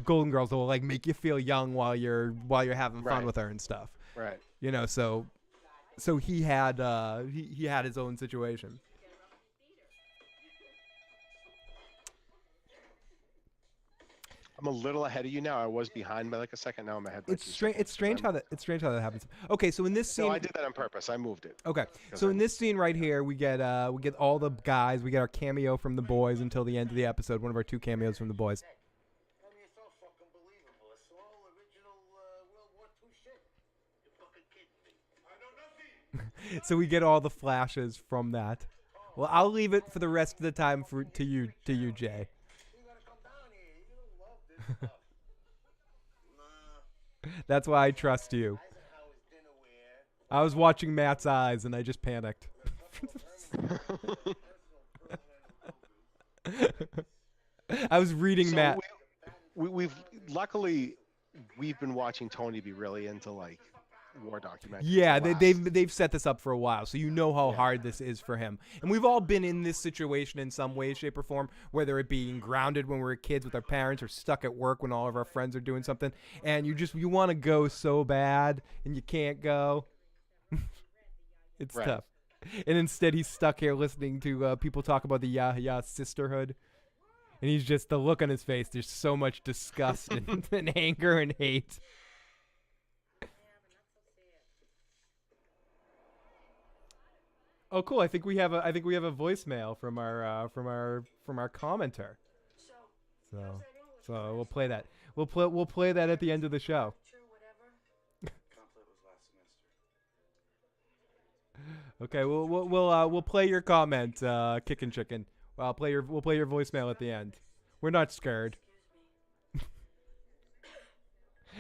Golden Girls that will like make you feel young while you're having fun with her and stuff. Right. You know, so he had he had his own situation. I'm a little ahead of you now. I was behind by like a second. Now I'm ahead. It's strange how that happens. Okay, so in this scene, No, I did that on purpose. I moved it. Okay, so in this scene right here, we get all the guys. We get our cameo from the boys until the end of the episode. One of our 2 cameos from the boys. I mean, it's all fucking believable. It's all original World War II shit. You're fucking kidding me. I know nothing. So we get all the flashes from that. Well, I'll leave it for the rest of the time to you, Jay. You gotta come down here. You don't love this stuff. Nah. That's why I trust you. Eisenhower's dinnerware. I was watching Matt's eyes and I just panicked. I was reading Matt. We've luckily we've been watching Tony be really into like war documentaries. Yeah, they've set this up for a while, so you know how hard this is for him. And we've all been in this situation in some way, shape, or form, whether it being grounded when we were kids with our parents or stuck at work when all of our friends are doing something, and you want to go so bad and you can't go. It's tough. And instead he's stuck here listening to people talk about the Yahya sisterhood. And he's just, the look on his face, there's so much disgust and anger and hate. Oh, cool! I think we have a voicemail from our commenter. So we'll play that. We'll play that at the end of the show. Okay, we'll play your comment, Kickin' Chicken. We'll play your voicemail at the end. We're not scared.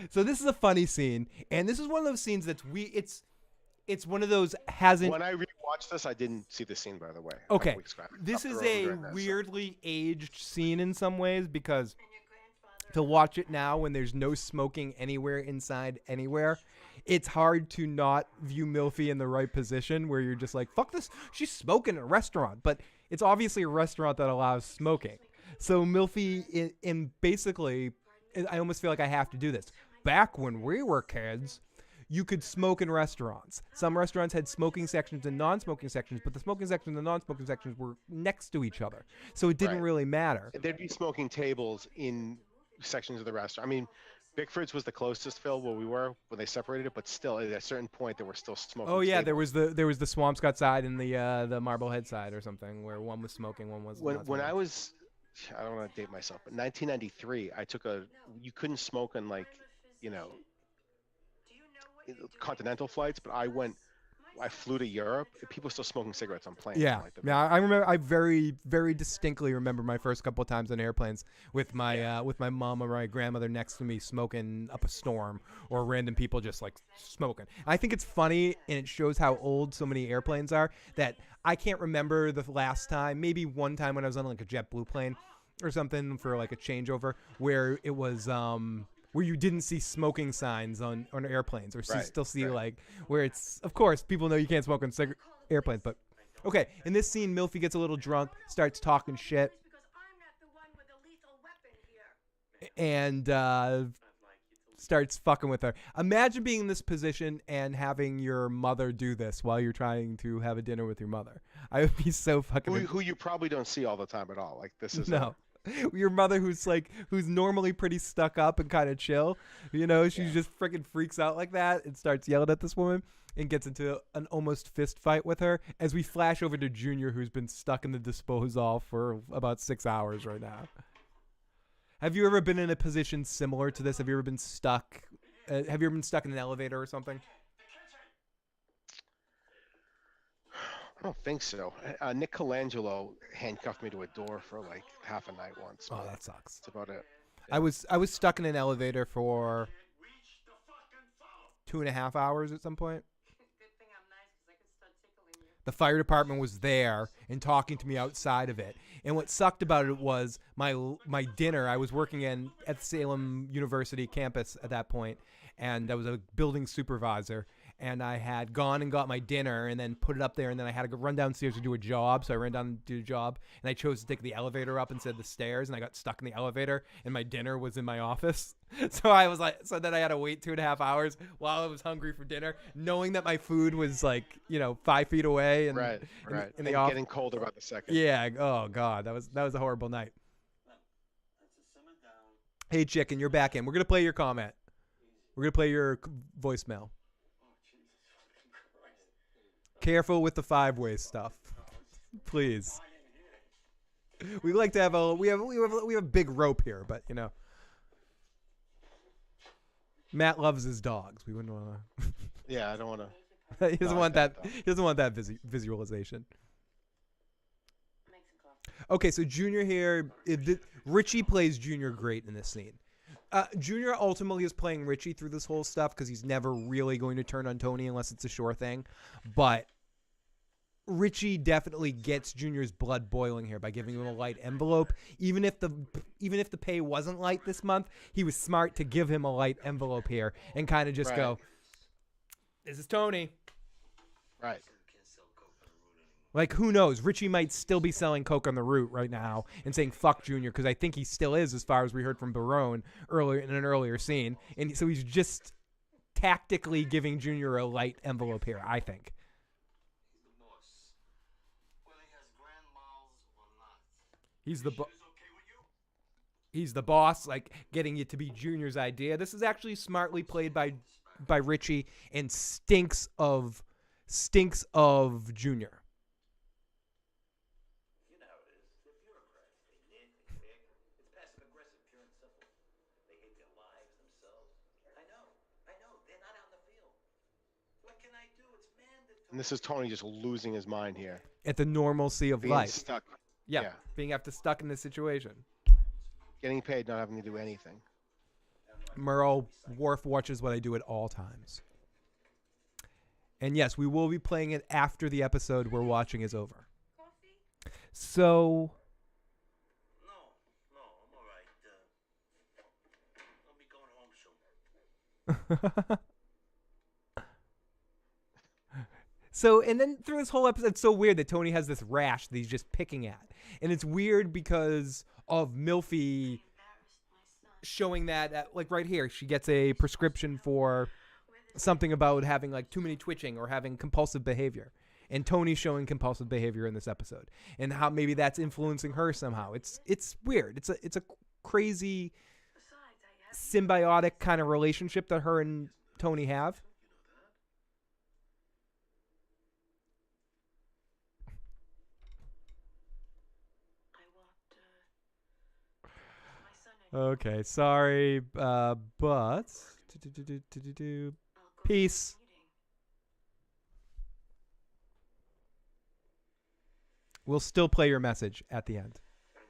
So this is a funny scene, and this is one of those scenes it's one of those hasn't. When I rewatched this, I didn't see the scene, by the way. Okay, this is a weirdly aged scene in some ways, because to watch it now when there's no smoking anywhere inside anywhere, it's hard to not view Milfy in the right position where you're just like, fuck this, she's smoking in a restaurant. But it's obviously a restaurant that allows smoking. So Milfy, in basically, I almost feel like I have to do this. Back when we were kids, you could smoke in restaurants. Some restaurants had smoking sections and non-smoking sections, but the smoking sections and the non-smoking sections were next to each other. So it didn't really matter. There'd be smoking tables in sections of the restaurant. I mean, Bickford's was the closest, Phil, where we were when they separated it, but still, at a certain point, there were still smoking tables. There was the Swampscott side and the Marblehead side or something, where one was smoking, one was not When smoking. I don't want to date myself, but 1993, you couldn't smoke on continental flights, but I flew to Europe. People still smoking cigarettes on planes. Yeah, I remember. I very, very distinctly remember my first couple of times on airplanes with my mom or my grandmother next to me smoking up a storm, or random people just like smoking. I think it's funny, and it shows how old so many airplanes are, that I can't remember the last time. Maybe one time when I was on like a JetBlue plane or something for like a changeover, where it was where you didn't see smoking signs on airplanes, or still see like where it's, of course, people know you can't smoke on airplanes, but okay. In this scene, Milfy gets a little drunk, starts talking shit, and starts fucking with her. Imagine being in this position and having your mother do this while you're trying to have a dinner with your mother. I would be so fucking... Who you probably don't see all the time at all. Like, this is No. Your mother who's normally pretty stuck up and kind of chill, you know, she just freaking freaks out like that and starts yelling at this woman and gets into an almost fist fight with her as we flash over to Junior, who's been stuck in the disposal for about 6 hours right now. Have you ever been in a position similar to this? Have you ever been stuck? Have you ever been stuck in an elevator or something? I don't think so. Nick Colangelo handcuffed me to a door for like half a night once. Oh, that sucks. That's about it. I was stuck in an elevator for 2.5 hours at some point. Good thing I'm nice because I could start tickling you. The fire department was there and talking to me outside of it. And what sucked about it was my dinner. I was working at Salem University campus at that point, and I was a building supervisor. And I had gone and got my dinner and then put it up there, and then I had to go run downstairs to do a job. So I ran down to do a job, and I chose to take the elevator up instead of the stairs, and I got stuck in the elevator, and my dinner was in my office. So I was like, so then I had to wait 2.5 hours while I was hungry for dinner, knowing that my food was 5 feet away, and Right. in the office. Getting colder by the second. Yeah. Oh God, that was a horrible night. Hey, chicken, you're back in. We're gonna play your comment. We're gonna play your voicemail. Careful with the 5-way stuff, please. We like to have we have a big rope here, but you know, Matt loves his dogs. We wouldn't want to. Yeah, I don't want to. He doesn't want that. He doesn't want that visualization. Okay, so Junior here. Richie plays Junior great in this scene. Junior ultimately is playing Richie through this whole stuff because he's never really going to turn on Tony unless it's a sure thing. But Richie definitely gets Junior's blood boiling here by giving him a light envelope. Even if the pay wasn't light this month, he was smart to give him a light envelope here and kind of just go, "This is Tony." Right. Like, who knows? Richie might still be selling coke on the route right now and saying "fuck Junior" because I think he still is, as far as we heard from Barone earlier in an earlier scene. And so he's just tactically giving Junior a light envelope here, I think. He's the boss. Whether he has grand mals or not. He's the Is okay with you? He's the boss, like getting it to be Junior's idea. This is actually smartly played by Richie and stinks of Junior. You know how it is. They're bureaucrats. They nit, they pick. It's passive aggressive, pure and simple. They hate their lives themselves. I know. They're not out in the field. What can I do? It's mandatory. And this is Tony just losing his mind here. At the normalcy of Being life. stuck. Yeah, being stuck in this situation. Getting paid, not having to do anything. Merle, Worf watches what I do at all times. And yes, we will be playing it after the episode we're watching is over. Coffee? So... No, I'm all right. I'll be going home soon. So, and then through this whole episode, it's so weird that Tony has this rash that he's just picking at. And it's weird because of Milfy showing that, like right here, she gets a prescription for something about having like too many twitching or having compulsive behavior. And Tony's showing compulsive behavior in this episode. And how maybe that's influencing her somehow. It's weird. It's a crazy symbiotic kind of relationship that her and Tony have. Okay, sorry, but peace. We'll still play your message at the end.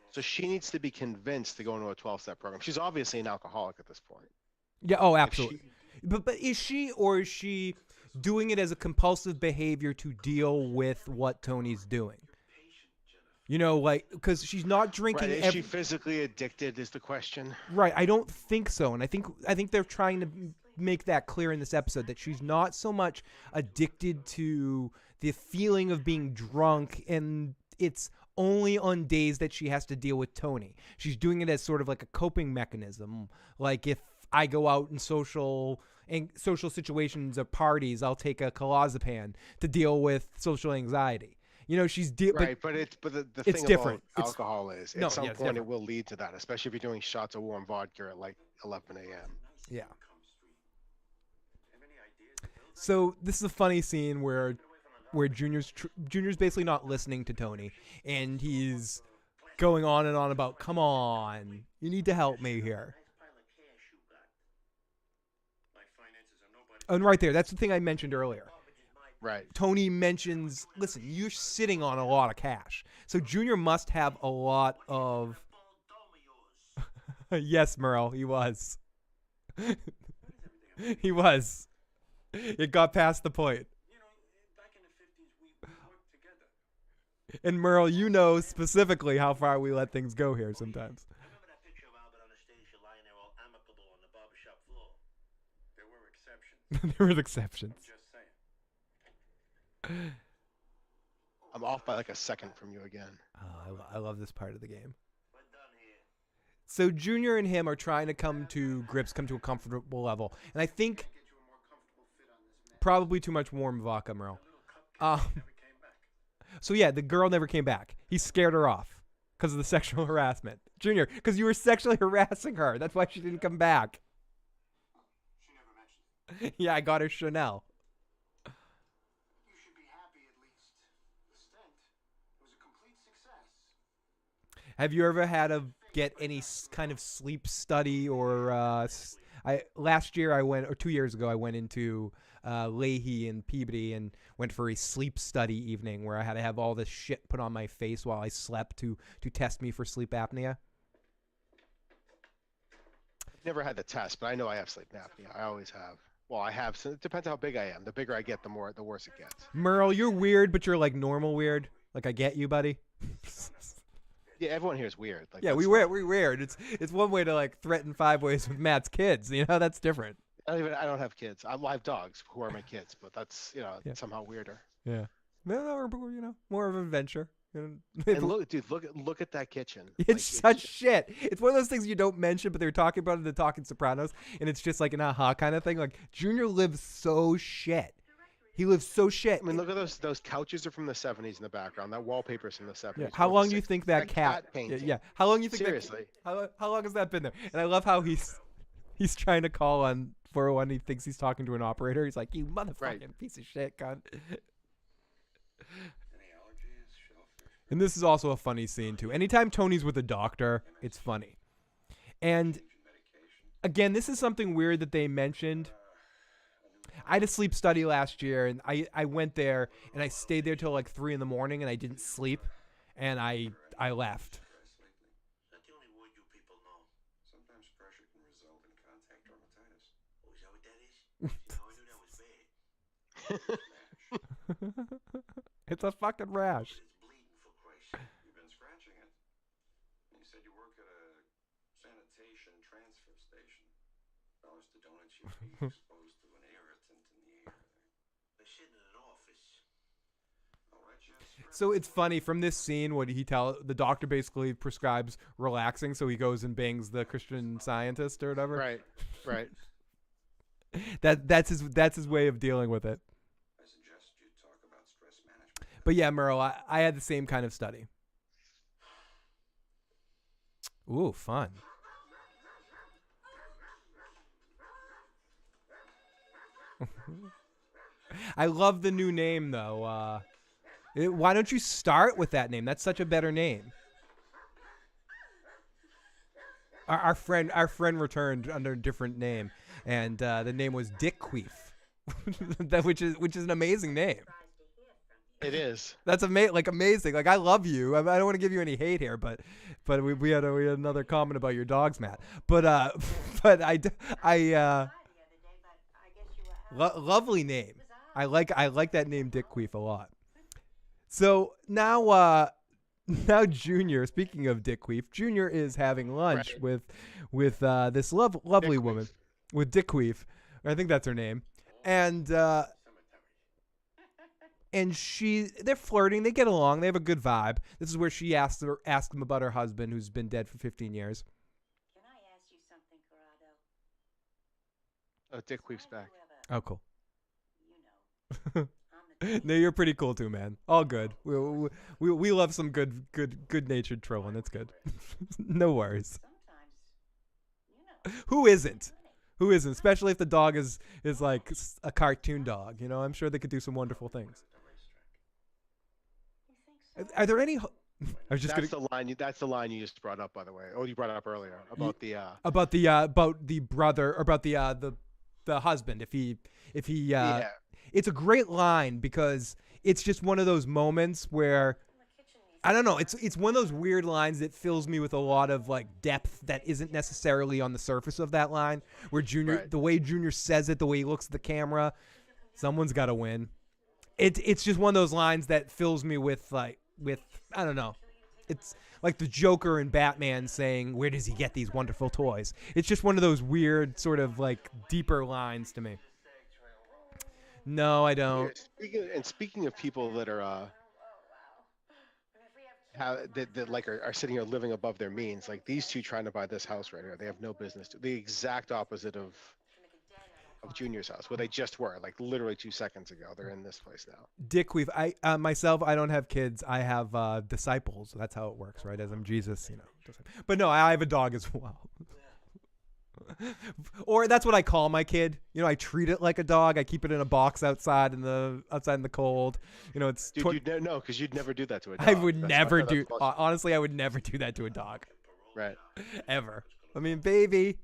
So she needs to be convinced to go into a 12-step program. She's obviously an alcoholic at this point. Yeah, oh, absolutely. But is she, or is she doing it as a compulsive behavior to deal with what Tony's doing? You know, like, because she's not drinking. Right, is she physically addicted is the question. Right, I don't think so. And I think they're trying to make that clear in this episode, that she's not so much addicted to the feeling of being drunk, and it's only on days that she has to deal with Tony. She's doing it as sort of like a coping mechanism. Like if I go out in social situations or parties, I'll take a clozapam to deal with social anxiety. You know, she's right, but the it's thing different. about alcohol is No, at some yeah, it's point different. it will lead to that, especially if you're doing shots of warm vodka at like 11 a.m. Yeah. So this is a funny scene where Junior's basically not listening to Tony, and he's going on and on about, come on, you need to help me here. And right there, that's the thing I mentioned earlier. Right. Tony mentions, listen, you're sitting on a lot of cash. So Junior must have a lot of... Yes, Merle, he was. He was. It got past the point. You know, back in the 50s, we worked together. And Merle, you know specifically how far we let things go here sometimes. I remember that picture of Albert on the stage, you're lying there all amicable on the barbershop floor. There were exceptions. There were exceptions. I'm just saying. I'm off by like a second from you again. Oh, I love this part of the game. We're done here. So Junior and him are trying to come to grips, come to a comfortable level. And I think Get you a more comfortable fit on this man. probably too much warm vodka, Merle. Little cupcake never came back. So yeah, the girl never came back. He scared her off because of the sexual harassment. Junior, because you were sexually harassing her. That's why she didn't come back. She never mentioned it. Yeah, I got her Chanel. You should be happy at least. The stent was a complete success. Have you ever had to get any kind of sleep study or last year I went, or 2 years ago, I went into Leahy and Peabody and went for a sleep study evening where I had to have all this shit put on my face while I slept to test me for sleep apnea. I've never had the test, but I know I have sleep apnea. I always have. Well, I have. So it depends how big I am. The bigger I get, the worse it gets. Merle, you're weird, but you're like normal weird. Like I get you, buddy. Yeah, everyone here is weird. Like, Yeah, that's we're weird. It's one way to like threaten 5 ways with Matt's kids. You know, that's different. I don't have kids. I have dogs who are my kids, but that's somehow weirder. Yeah. No, you know, more of an adventure. And look, dude, look at that kitchen. It's such shit. It's one of those things you don't mention, but they're talking about it in the Talking Sopranos, and it's just like an aha kind of thing. Like Junior lives so shit. He lives so shit. I mean, look at those couches are from the 70s in the background. That wallpaper's from the 70s. Yeah. How or the long do you 60s. think that cat? painting. Yeah. How long do you think? Seriously. How long has that been there? And I love how he's trying to call on 401. He thinks he's talking to an operator. He's like, "You motherfucking piece of shit, cunt." Any allergies, shellfish? And this is also a funny scene too. Anytime Tony's with a doctor, it's funny. And Medication. again, this is something weird that they mentioned. I had a sleep study last year, and I went there, and I stayed there till like 3 a.m, and I didn't sleep, and I left. That's the only word you people know. Sometimes pressure can result in contact dermatitis. Oh, is that what that is? No, I knew that was bad. It's a fucking rash. But it's bleeding, for Christ's sake. You've been scratching it. You said you work at a sanitation transfer station. Dollars to donuts, you'd be exposed to an irritant in the air. I sit in an office. All right, yes. So it's funny from this scene. What the doctor basically prescribes relaxing, so he goes and bangs the Christian Scientist or whatever. Right. That's his way of dealing with it. I suggest you talk about stress management. But yeah, Merle, I had the same kind of study. Ooh, fun. I love the new name though. Why don't you start with that name? That's such a better name. Our friend returned under a different name, and the name was Dick Queef, which is an amazing name. It is. That's amazing. Like I love you. I don't want to give you any hate here, but we had another comment about your dogs, Matt. But lovely name. I like that name, Dick Queef, a lot. So now Junior, speaking of Dick Queef, Junior is having lunch with this lovely woman, with Dick Queef. I think that's her name, and they're flirting. They get along. They have a good vibe. This is where she asks him about her husband, who's been dead for 15 years. Can I ask you something, Corrado? Oh, Dick Queef's back. Oh, cool. You know, I'm the No, you're pretty cool too, man. All good. We love some good natured trolling. That's good. No worries. sometimes, you know. Who isn't? Who isn't? Especially if the dog is like a cartoon dog. You know, I'm sure they could do some wonderful things. You think so? Are there any? I was just That's gonna the line. That's the line you just brought up, by the way. Oh, you brought it up earlier about the. about the brother or about the husband. If he Yeah. it's a great line because it's just one of those moments where I don't know. It's one of those weird lines that fills me with a lot of like depth that isn't necessarily on the surface of that line. Where Junior, Right. the way Junior says it, the way he looks at the camera, someone's got to win. It's just one of those lines that fills me with I don't know. It's like the Joker and Batman saying, "Where does he get these wonderful toys?" It's just one of those weird sort of like deeper lines to me. No, I don't. Speaking of people that are that like are sitting here living above their means, like these two trying to buy this house right here, they have no business to. The exact opposite of Junior's house, where they just were, like literally 2 seconds ago. They're in this place now. Dick Queef, I myself, I don't have kids. I have disciples. That's how it works, right? As I'm Jesus, you know. But no, I have a dog as well. Or that's what I call my kid. You know, I treat it like a dog. I keep it in a box outside in the cold. You know, it's Dude, no, because you'd never do that to a dog. I would That's never that's do. bullshit. Honestly, I would never do that to a dog, Right. ever. I mean, baby,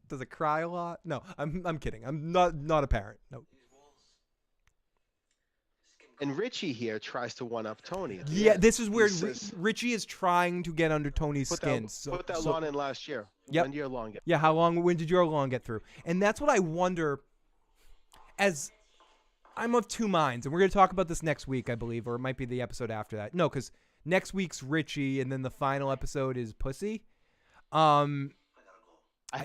does it cry a lot? No, I'm kidding. I'm not a parent. No. And Richie here tries to one up Tony. At the Yeah, end. this is where He says, Richie is trying to get under Tony's put skin. that, put that lawn in last year. Yep. 1 year long. Yeah, how long? When did your lawn get through? And that's what I wonder. As I'm of two minds, and we're going to talk about this next week, I believe, or it might be the episode after that. No, because next week's Richie, and then the final episode is Pussy. I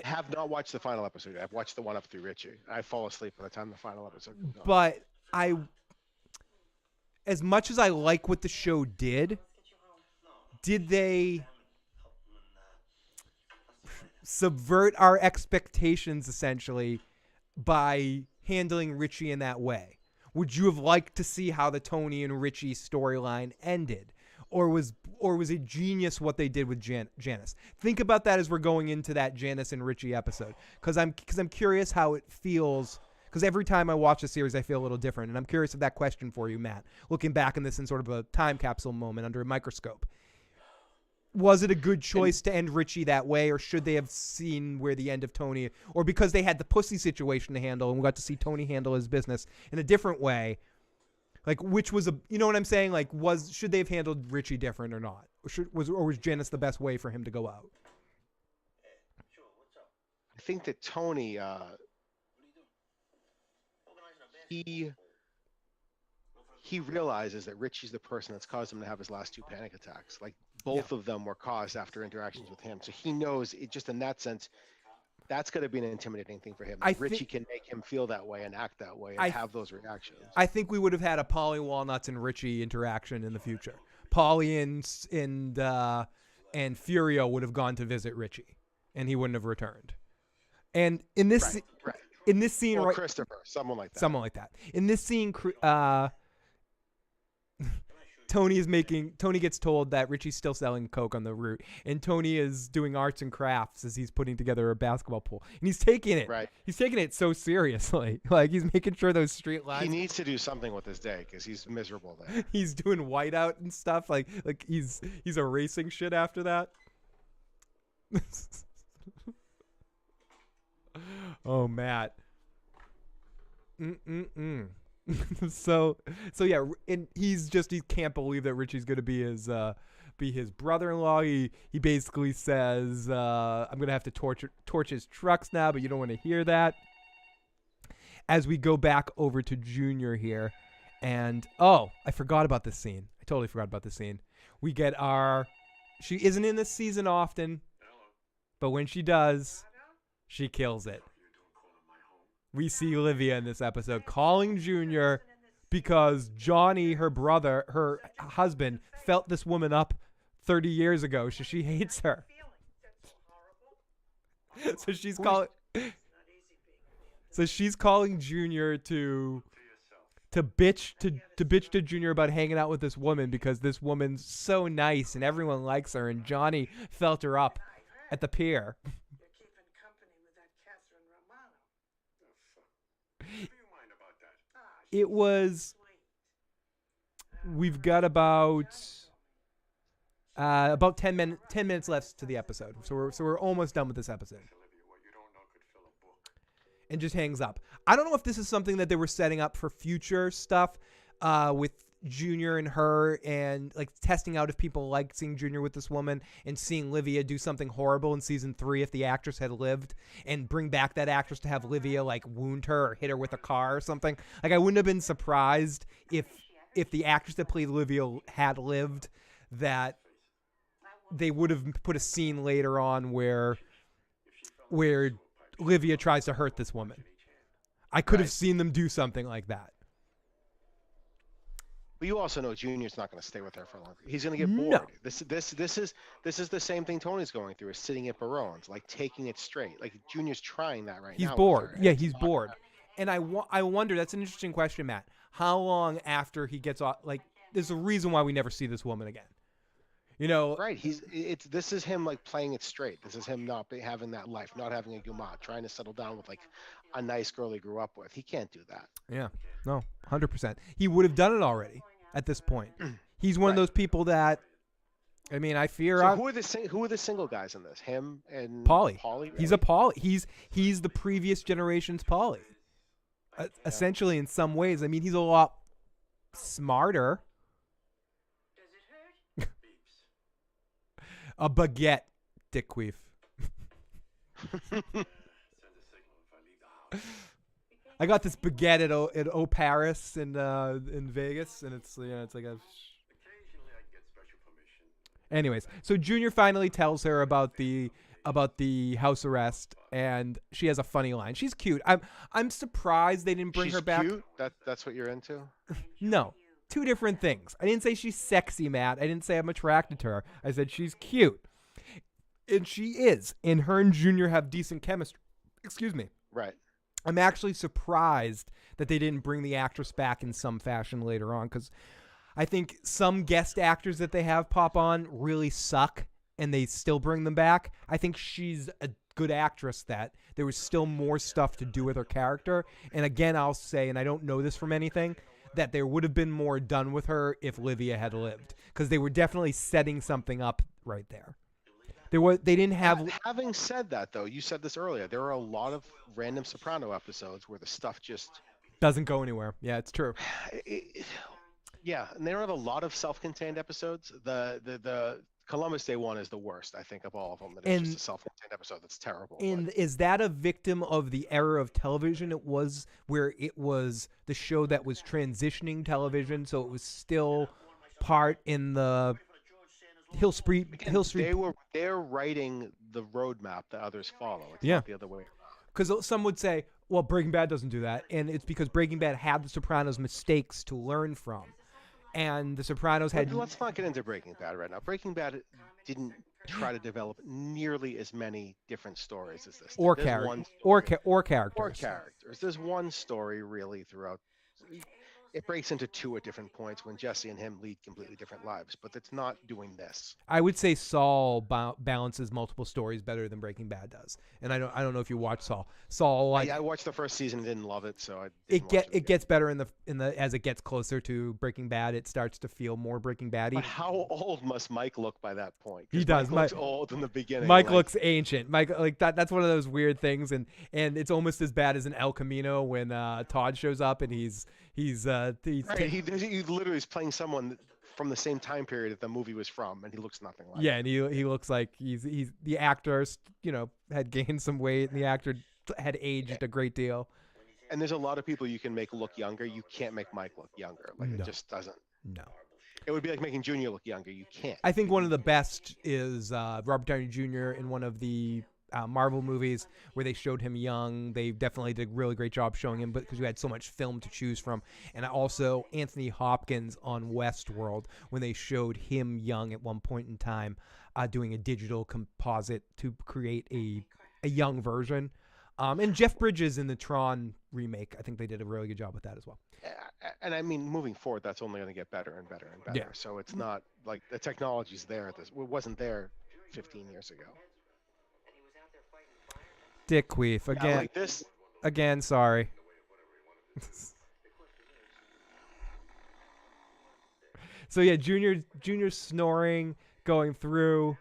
have not watched the final episode. I've watched the one up through Richie. I fall asleep by the time the final episode comes on. But as much as I like what the show did they subvert our expectations essentially by handling Richie in that way? Would you have liked to see how the Tony and Richie storyline ended? Or was it genius what they did with Janice? Think about that as we're going into that Janice and Richie episode, because I'm curious how it feels. Because every time I watch the series, I feel a little different, and I'm curious of that question for you, Matt. Looking back on this in sort of a time capsule moment under a microscope, was it a good choice to end Richie that way, or should they have seen where the end of Tony, or because they had the Pussy situation to handle, and we got to see Tony handle his business in a different way? Like, which was you know what I'm saying? Like, should they have handled Richie different or not? Or was Janice the best way for him to go out? I think that Tony, he realizes that Richie's the person that's caused him to have his last 2 panic attacks. Like, both of them were caused after interactions with him. So he knows it, just in that sense, that's going to be an intimidating thing for him. Richie can make him feel that way and act that way and have those reactions. I think we would have had a Polly Walnuts and Richie interaction in the future. Polly and Furio would have gone to visit Richie, and he wouldn't have returned. And in this in this scene, or right, Christopher, someone like that. In this scene, Tony gets told that Richie's still selling coke on the route, and Tony is doing arts and crafts as he's putting together a basketball pool, and he's taking it. Right. He's taking it so seriously, like he's making sure those street lines. He needs to do something with his day because he's miserable there. He's doing whiteout and stuff, like he's erasing shit after that. Oh, Matt. So yeah, and he can't believe that Richie's gonna be his brother-in-law. He basically says, I'm gonna have to torch his trucks now, but you don't want to hear that. As we go back over to Junior here, and I forgot about this scene. I totally forgot about this scene. We get she isn't in this season often, but when she does, she kills it. We see Olivia in this episode calling Junior because Johnny, her husband, felt this woman up 30 years ago, so she hates her. So she's calling. So she's calling Junior to bitch to Junior about hanging out with this woman because this woman's so nice and everyone likes her, and Johnny felt her up at the pier. You're keeping company with that Catherine Romano. What do you mind about that? It was. We've got about 10 minutes left to the episode, so we're almost done with this episode. Olivia, what you don't know could fill a book. And just hangs up. I don't know if this is something that they were setting up for future stuff with Junior and her, and like testing out if people like seeing Junior with this woman and seeing Livia do something horrible in season 3 if the actress had lived, and bring back that actress to have Livia like wound her or hit her with a car or something. Like, I wouldn't have been surprised if the actress that played Livia had lived, that they would have put a scene later on where Livia tries to hurt this woman. I could have seen them do something like that. But you also know Junior's not going to stay with her for long. He's going to get bored. No. This is the same thing Tony's going through, is sitting at Barone's, like taking it straight. Like Junior's trying that right now. He's bored. with her, and Yeah, it's he's not bored. happening. And I wonder, that's an interesting question, Matt. How long after he gets off, like, there's a reason why we never see this woman again. You know, Right. This is him like playing it straight. This is him not having that life, not having a guma, trying to settle down with like a nice girl he grew up with. He can't do that. yeah, no, 100%. He would have done it already at this point. He's one of those people that, I mean, I fear. So who are the single guys in this? Him and Paulie. Paulie. He's really? a Paulie. He's the previous generation's Paulie. Essentially, in some ways. I mean, he's a lot smarter. Does it hurt? A baguette, Dick Queef. Send a signal if I leave the house. I got this baguette at O Paris in Vegas, and it's like a. Occasionally I get special permission. Anyways, so Junior finally tells her about the house arrest, and she has a funny line. She's cute. I'm surprised they didn't bring She's her back. cute? That's what you're into? No, two different things. I didn't say she's sexy, Matt. I didn't say I'm attracted to her. I said she's cute, and she is. And her and Junior have decent chemistry. Excuse me. Right. I'm actually surprised that they didn't bring the actress back in some fashion later on, because I think some guest actors that they have pop on really suck, and they still bring them back. I think she's a good actress, that there was still more stuff to do with her character. And again, I'll say, and I don't know this from anything, that there would have been more done with her if Livia had lived, because they were definitely setting something up right there. They didn't have. Having said that, though, you said this earlier. There are a lot of random Soprano episodes where the stuff just Doesn't go anywhere. Yeah, it's true. yeah, and they don't have a lot of self-contained episodes. The Columbus Day one is the worst, I think, of all of them. It's And- just a self-contained episode that's terrible. And but- is that a victim of the era of television it was, where it was the show that was transitioning television, so it was still part in the Hill Street. they're writing the roadmap that others follow. It's Yeah. not the other way. Because some would say, well, Breaking Bad doesn't do that, and it's because Breaking Bad had The Sopranos mistakes to learn from, and The Sopranos had. But let's not get into Breaking Bad right now. Breaking Bad didn't try to develop nearly as many different stories as this. Or There's characters. one Or story. characters. Or characters. There's one story really throughout. It breaks into two at different points when Jesse and him lead completely different lives, but it's not doing this. I would say Saul balances multiple stories better than Breaking Bad does, and I don't know if you watch Saul. Saul, like, I watched the first season and didn't love it, so I it didn't watch it gets better in the as it gets closer to Breaking Bad. It starts to feel more Breaking Bad-y. But how old must Mike look by that point? 'Cause He does. Mike looks old in the beginning. Mike like- looks ancient. Mike, like that's one of those weird things, and it's almost as bad as in El Camino when Todd shows up and he's Right, he literally is playing someone from the same time period that the movie was from, and he looks nothing like. yeah, and he looks like he's the actor, had gained some weight, and the actor had aged a great deal. And there's a lot of people you can make look younger. You can't make Mike look younger. Like No. it just doesn't. No. It would be like making Junior look younger. You can't. I think one of the best is Robert Downey Jr. in one of the Marvel movies where they showed him young. They definitely did a really great job showing him, because you had so much film to choose from. And also Anthony Hopkins on Westworld, when they showed him young at one point in time, doing a digital composite to create a young version And Jeff Bridges in the Tron remake, I think they did a really good job with that as well. And I mean, moving forward, that's only going to get better and better and better. Yeah. So it's not like the technology's there. It wasn't there 15 years ago. Dick Queef again. Yeah, like this. Again, sorry. So yeah, Junior snoring, going through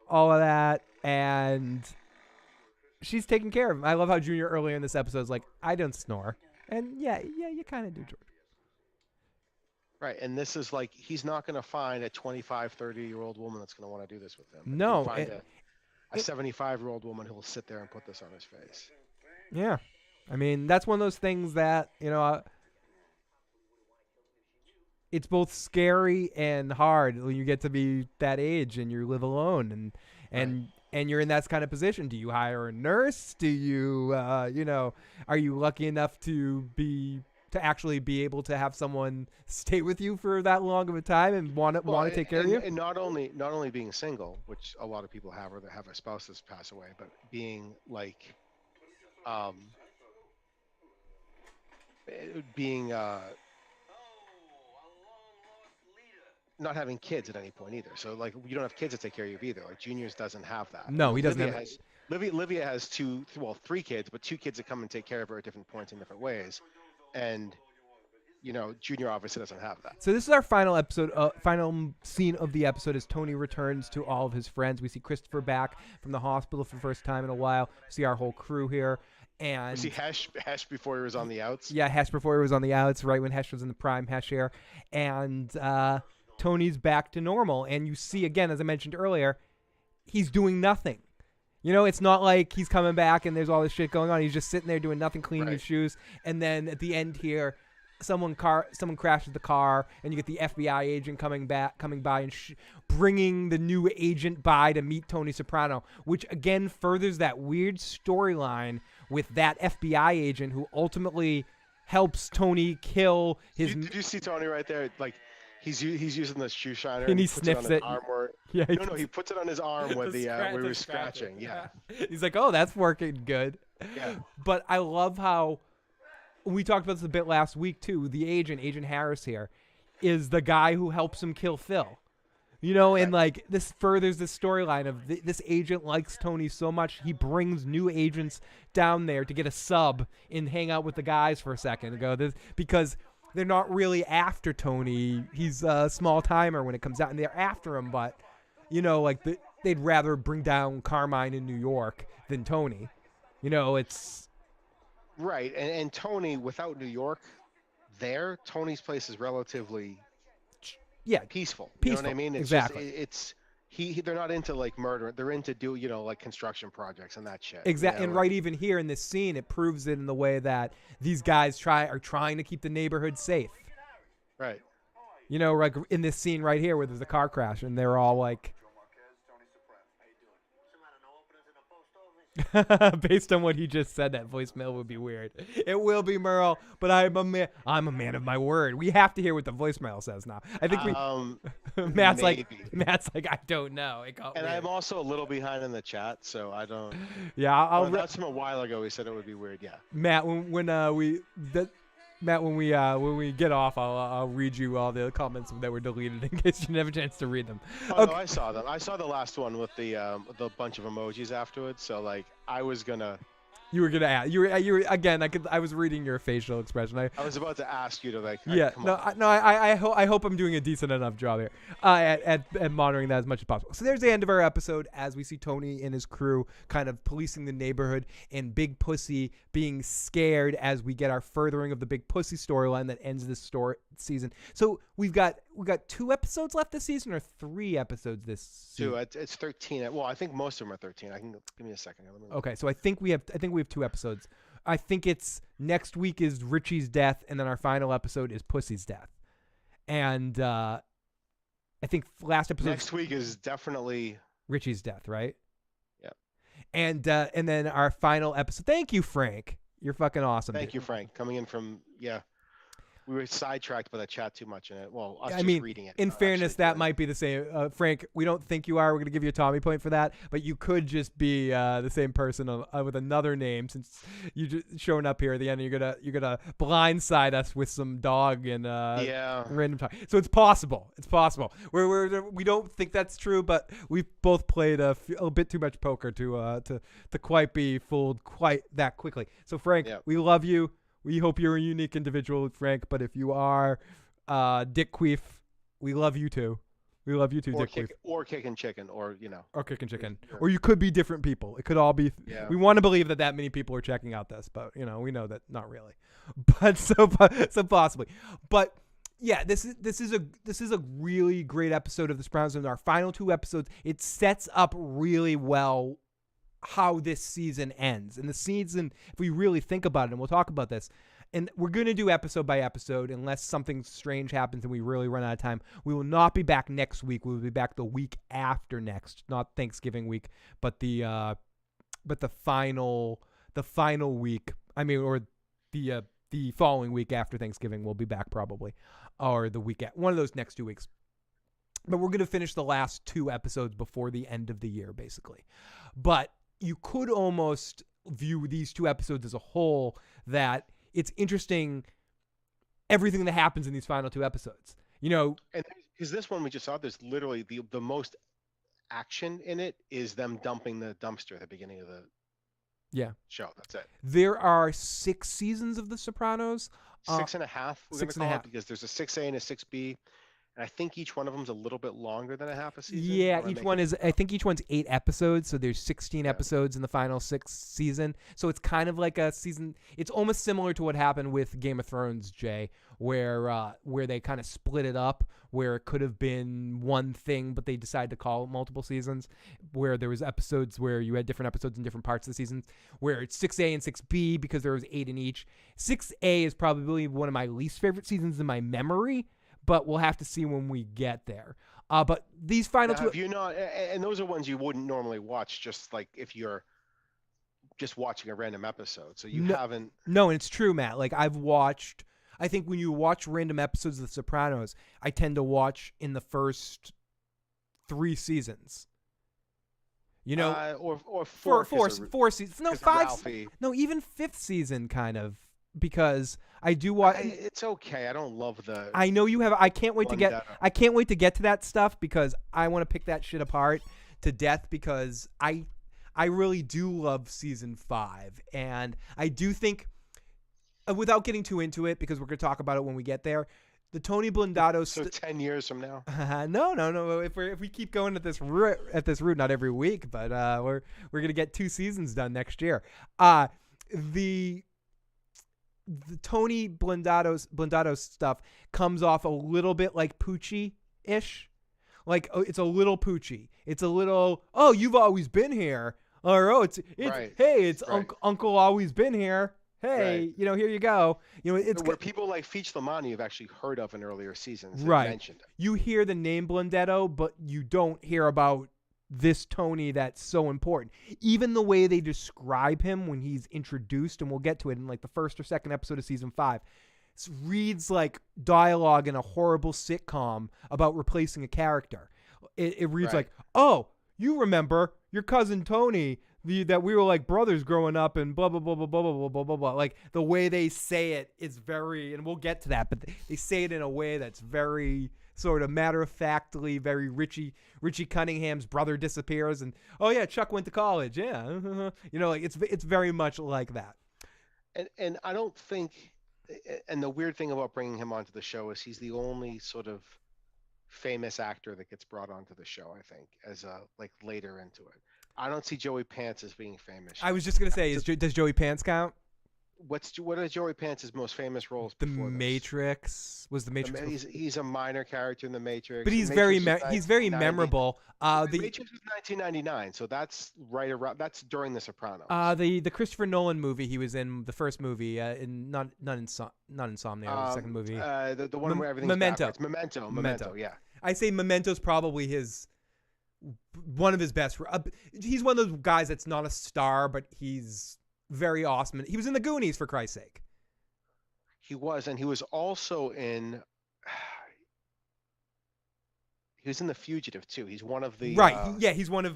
all of that, and she's taking care of him. I love how Junior earlier in this episode is like, I don't snore. And yeah, you kind of do, George. Right, and this is like, he's not going to find a 25, 30-year-old woman that's going to want to do this with him. No. He'll find a 75-year-old woman who will sit there and put this on his face. Yeah. I mean, that's one of those things that, it's both scary and hard when you get to be that age and you live alone and you're in that kind of position. Do you hire a nurse? Do you, are you lucky enough to actually be able to have someone stay with you for that long of a time and want to take care of you? And not only being single, which a lot of people have, or they have a spouse that's passed away, but being like, not having kids at any point either. So like, you don't have kids to take care of you either. Like Junior's doesn't have that. No, he doesn't Livia has three kids, but two kids that come and take care of her at different points in different ways. And, Junior obviously doesn't have that. So this is our final episode, final scene of the episode as Tony returns to all of his friends. We see Christopher back from the hospital for the first time in a while. We see our whole crew here. And we see Hesh before he was on the outs. Yeah, Hesh before he was on the outs, right when Hesh was in the prime Hesh era. And Tony's back to normal. And you see, again, as I mentioned earlier, he's doing nothing. It's not like he's coming back and there's all this shit going on. He's just sitting there doing nothing, cleaning his shoes. And then at the end here, someone crashes the car, and you get the FBI agent coming by and bringing the new agent by to meet Tony Soprano, which again furthers that weird storyline with that FBI agent who ultimately helps Tony kill his. Did you see Tony right there? Like, he's using the shoe shiner and he sniffs it. Yeah, he puts it on his arm where where he was scratching. Yeah. He's like, oh, that's working good. Yeah. But I love how we talked about this a bit last week too. The Agent Harris here, is the guy who helps him kill Phil. And like this furthers the storyline of this agent likes Tony so much he brings new agents down there to get a sub and hang out with the guys for a second and go because they're not really after Tony. He's a small timer when it comes out, and they're after him, but they'd rather bring down Carmine in New York than Tony. It's right, and Tony without New York, Tony's place is relatively peaceful. You know what I mean? It's exactly. Just, they're not into like murder. They're into like construction projects and that shit. Exactly. And right even here in this scene, it proves it in the way that these guys are trying to keep the neighborhood safe. Right. Like in this scene right here where there's a car crash and they're all like, based on what he just said, that voicemail would be weird. It will be, Merle, but I'm a man of my word. We have to hear what the voicemail says now. I think Matt's maybe. like, I don't know. It got and weird. I'm also a little behind in the chat, so I don't. Yeah, that's from a while ago. He said it would be weird. Yeah. Matt, when we get off, I'll read you all the comments that were deleted in case you didn't have a chance to read them. Oh, okay. No, I saw them. I saw the last one with the bunch of emojis afterwards. So like, I was gonna. You were gonna ask. You were again. I was reading your facial expression. I was about to ask you to like. Yeah. I hope I'm doing a decent enough job here at monitoring that as much as possible. So there's the end of our episode as we see Tony and his crew kind of policing the neighborhood and Big Pussy being scared as we get our furthering of the Big Pussy storyline that ends this season. So we've got 2 episodes left this season or 3 episodes this season. 2. It's 13. Well, I think most of them are 13. Give me a second. Okay, so I think we have 2 episodes. I think it's next week is Richie's death, and then our final episode is Pussy's death. And I think last episode next week is definitely Richie's death, right? Yeah. And then our final episode. Thank you, Frank. You're fucking awesome. Thank you, Frank. Coming in from We were sidetracked by the chat too much in it. Well, us I just mean, reading it. in not fairness, actually that doing might be the same. Frank, we don't think you are. We're going to give you a Tommy point for that. But you could just be the same person with another name, since you just showing up here at the end. And you're gonna blindside us with some dog and Yeah. random time. So it's possible. It's possible. We don't think that's true, but we've both played a bit too much poker to quite be fooled quite that quickly. So Frank, Yeah. we love you. We hope you're a unique individual, Frank. But if you are Dick Queef, we love you too. We love you too, Dick Queef. Or kicking chicken, or Or kicking chicken. Yeah. Or you could be different people. It could all be. Yeah. We want to believe that many people are checking out this, but we know that not really. But so possibly. But yeah, this is a really great episode of The Sopranos. And our final 2 episodes, it sets up really well how this season ends. And the season, if we really think about it, and we'll talk about this, and we're going to do episode by episode unless something strange happens and we really run out of time. We will not be back next week. We will be back the week after next, not Thanksgiving week, but the final week. I mean, or the following week after Thanksgiving, we'll be back probably, or the week one of those next 2 weeks. But we're going to finish the last 2 episodes before the end of the year, basically. But you could almost view these 2 episodes as a whole, that it's interesting everything that happens in these final 2 episodes. And because this one we just saw, there's literally the most action in it is them dumping the dumpster at the beginning of the show. That's it. There are 6 seasons of The Sopranos. 6.5. We're going to call 6.5. it, because there's a 6A and a 6B. And I think each one of them's a little bit longer than a half a season. Yeah, I think each one's 8 episodes, so there's 16 episodes in the final 6 season. So it's kind of like a season. It's almost similar to what happened with Game of Thrones, Jay, where they kind of split it up, where it could have been one thing, but they decided to call it multiple seasons, where there was episodes where you had different episodes in different parts of the season, where it's 6A and 6B because there was 8 in each. 6A is probably one of my least favorite seasons in my memory, but we'll have to see when we get there. But these final 2... Have you not, and those are ones you wouldn't normally watch, just like if you're just watching a random episode. So you haven't... No, and it's true, Matt. Like, I've watched... I think when you watch random episodes of The Sopranos, I tend to watch in the first 3 seasons. Or 4 seasons. No, 5. No, even 5th season, kind of. Because I do watch. It's okay. I don't love the. I know you have. I can't wait to get. I can't wait to get to that stuff because I want to pick that shit apart to death. Because I really do love season 5, and I do think, without getting too into it, because we're gonna talk about it when we get there, the Tony Blindato. So 10 years from now. No. If we keep going at this route, not every week, but we're gonna get 2 seasons done next year. The Tony Blindato stuff comes off a little bit like Poochie-ish. Like, it's a little Poochie. It's a little, oh, you've always been here. Or, oh, it's right. Hey, it's right. Uncle always been here. Hey, right. Here you go. It's where people like Feach Lamani have actually heard of in earlier seasons. Right. Mentioned it. You hear the name Blindetto, but you don't hear about this Tony that's so important. Even the way they describe him when he's introduced, and we'll get to it in like the first or second episode of season 5, reads like dialogue in a horrible sitcom about replacing a character. It reads right. like, oh, you remember your cousin Tony, that we were like brothers growing up, and blah, blah, blah, blah, blah, blah, blah, blah, blah. Like, the way they say it is very, and we'll get to that, but they say it in a way that's very sort of matter-of-factly, very Richie Cunningham's brother disappears, and, oh yeah, Chuck went to college, yeah. Like, it's very much like that. And I don't think, and the weird thing about bringing him onto the show is he's the only sort of famous actor that gets brought onto the show, I think, as like later into it. I don't see Joey Pants as being famous. I was just going to say, does Joey Pants count? What are Joey Pants' most famous roles? The Matrix. Was The Matrix? He's a minor character in The Matrix. But he's very memorable. The Matrix was 1999, so that's right around. That's during The Sopranos. The Christopher Nolan movie he was in, the first movie, in not Insomnia, the second movie. The one where everything's Memento. Backwards. Memento. Yeah. I say Memento's probably one of his best. He's one of those guys that's not a star, but he's very awesome. He was in the Goonies, for Christ's sake. He was, and he was also in. He was in The Fugitive too. He's one of the Right. He's one of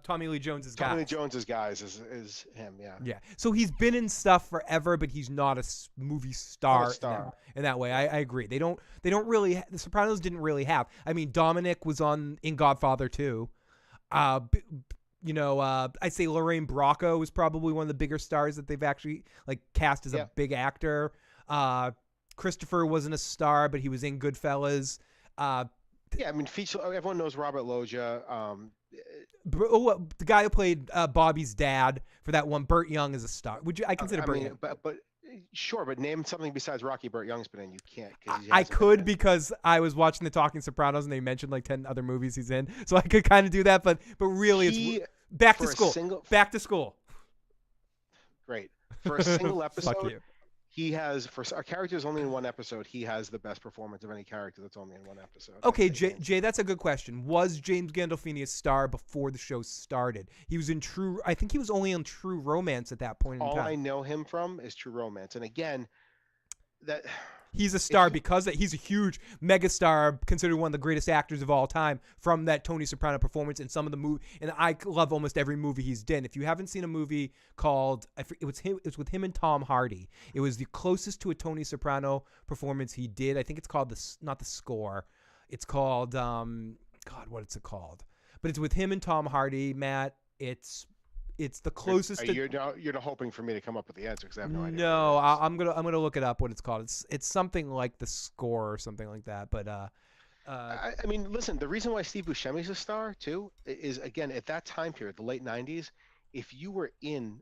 Tommy Lee Jones's guys. Tommy Lee Jones's guys is him. Yeah. Yeah. So he's been in stuff forever, but he's not a movie star, in that way. I agree. They don't really. The Sopranos didn't really have. I mean, Dominic was in Godfather 2. I say Lorraine Bracco was probably one of the bigger stars that they've actually like cast as a big actor. Christopher wasn't a star, but he was in Goodfellas. Yeah, I mean, everyone knows Robert Loggia. The guy who played Bobby's dad for that one, Burt Young, is a star. I consider Burt Young? But sure, but name something besides Rocky Burt Young's been in. You can't. I could because I was watching The Talking Sopranos and they mentioned like 10 other movies he's in, so I could kind of do that. But really, it's back to school. Back to school. Great for a single episode. Fuck you. He has, for our characters only in one episode, he has the best performance of any character that's only in one episode. Okay, Jay, that's a good question. Was James Gandolfini a star before the show started? He was in I think he was only on True Romance at that point in time. All I know him from is True Romance. And again, he's a star because he's a huge megastar, considered one of the greatest actors of all time from that Tony Soprano performance in some of the movie. And I love almost every movie he's done. If you haven't seen a movie called, it was with him and Tom Hardy. It was the closest to a Tony Soprano performance he did. I think it's called not The Score. It's called God, what is it called? But it's with him and Tom Hardy, Matt. It's the closest. You're not hoping for me to come up with the answer because I have no idea. No, I'm gonna look it up. What it's called? It's something like The Score or something like that. But I mean, listen. The reason why Steve Buscemi's a star too is again at that time period, the late '90s. If you were in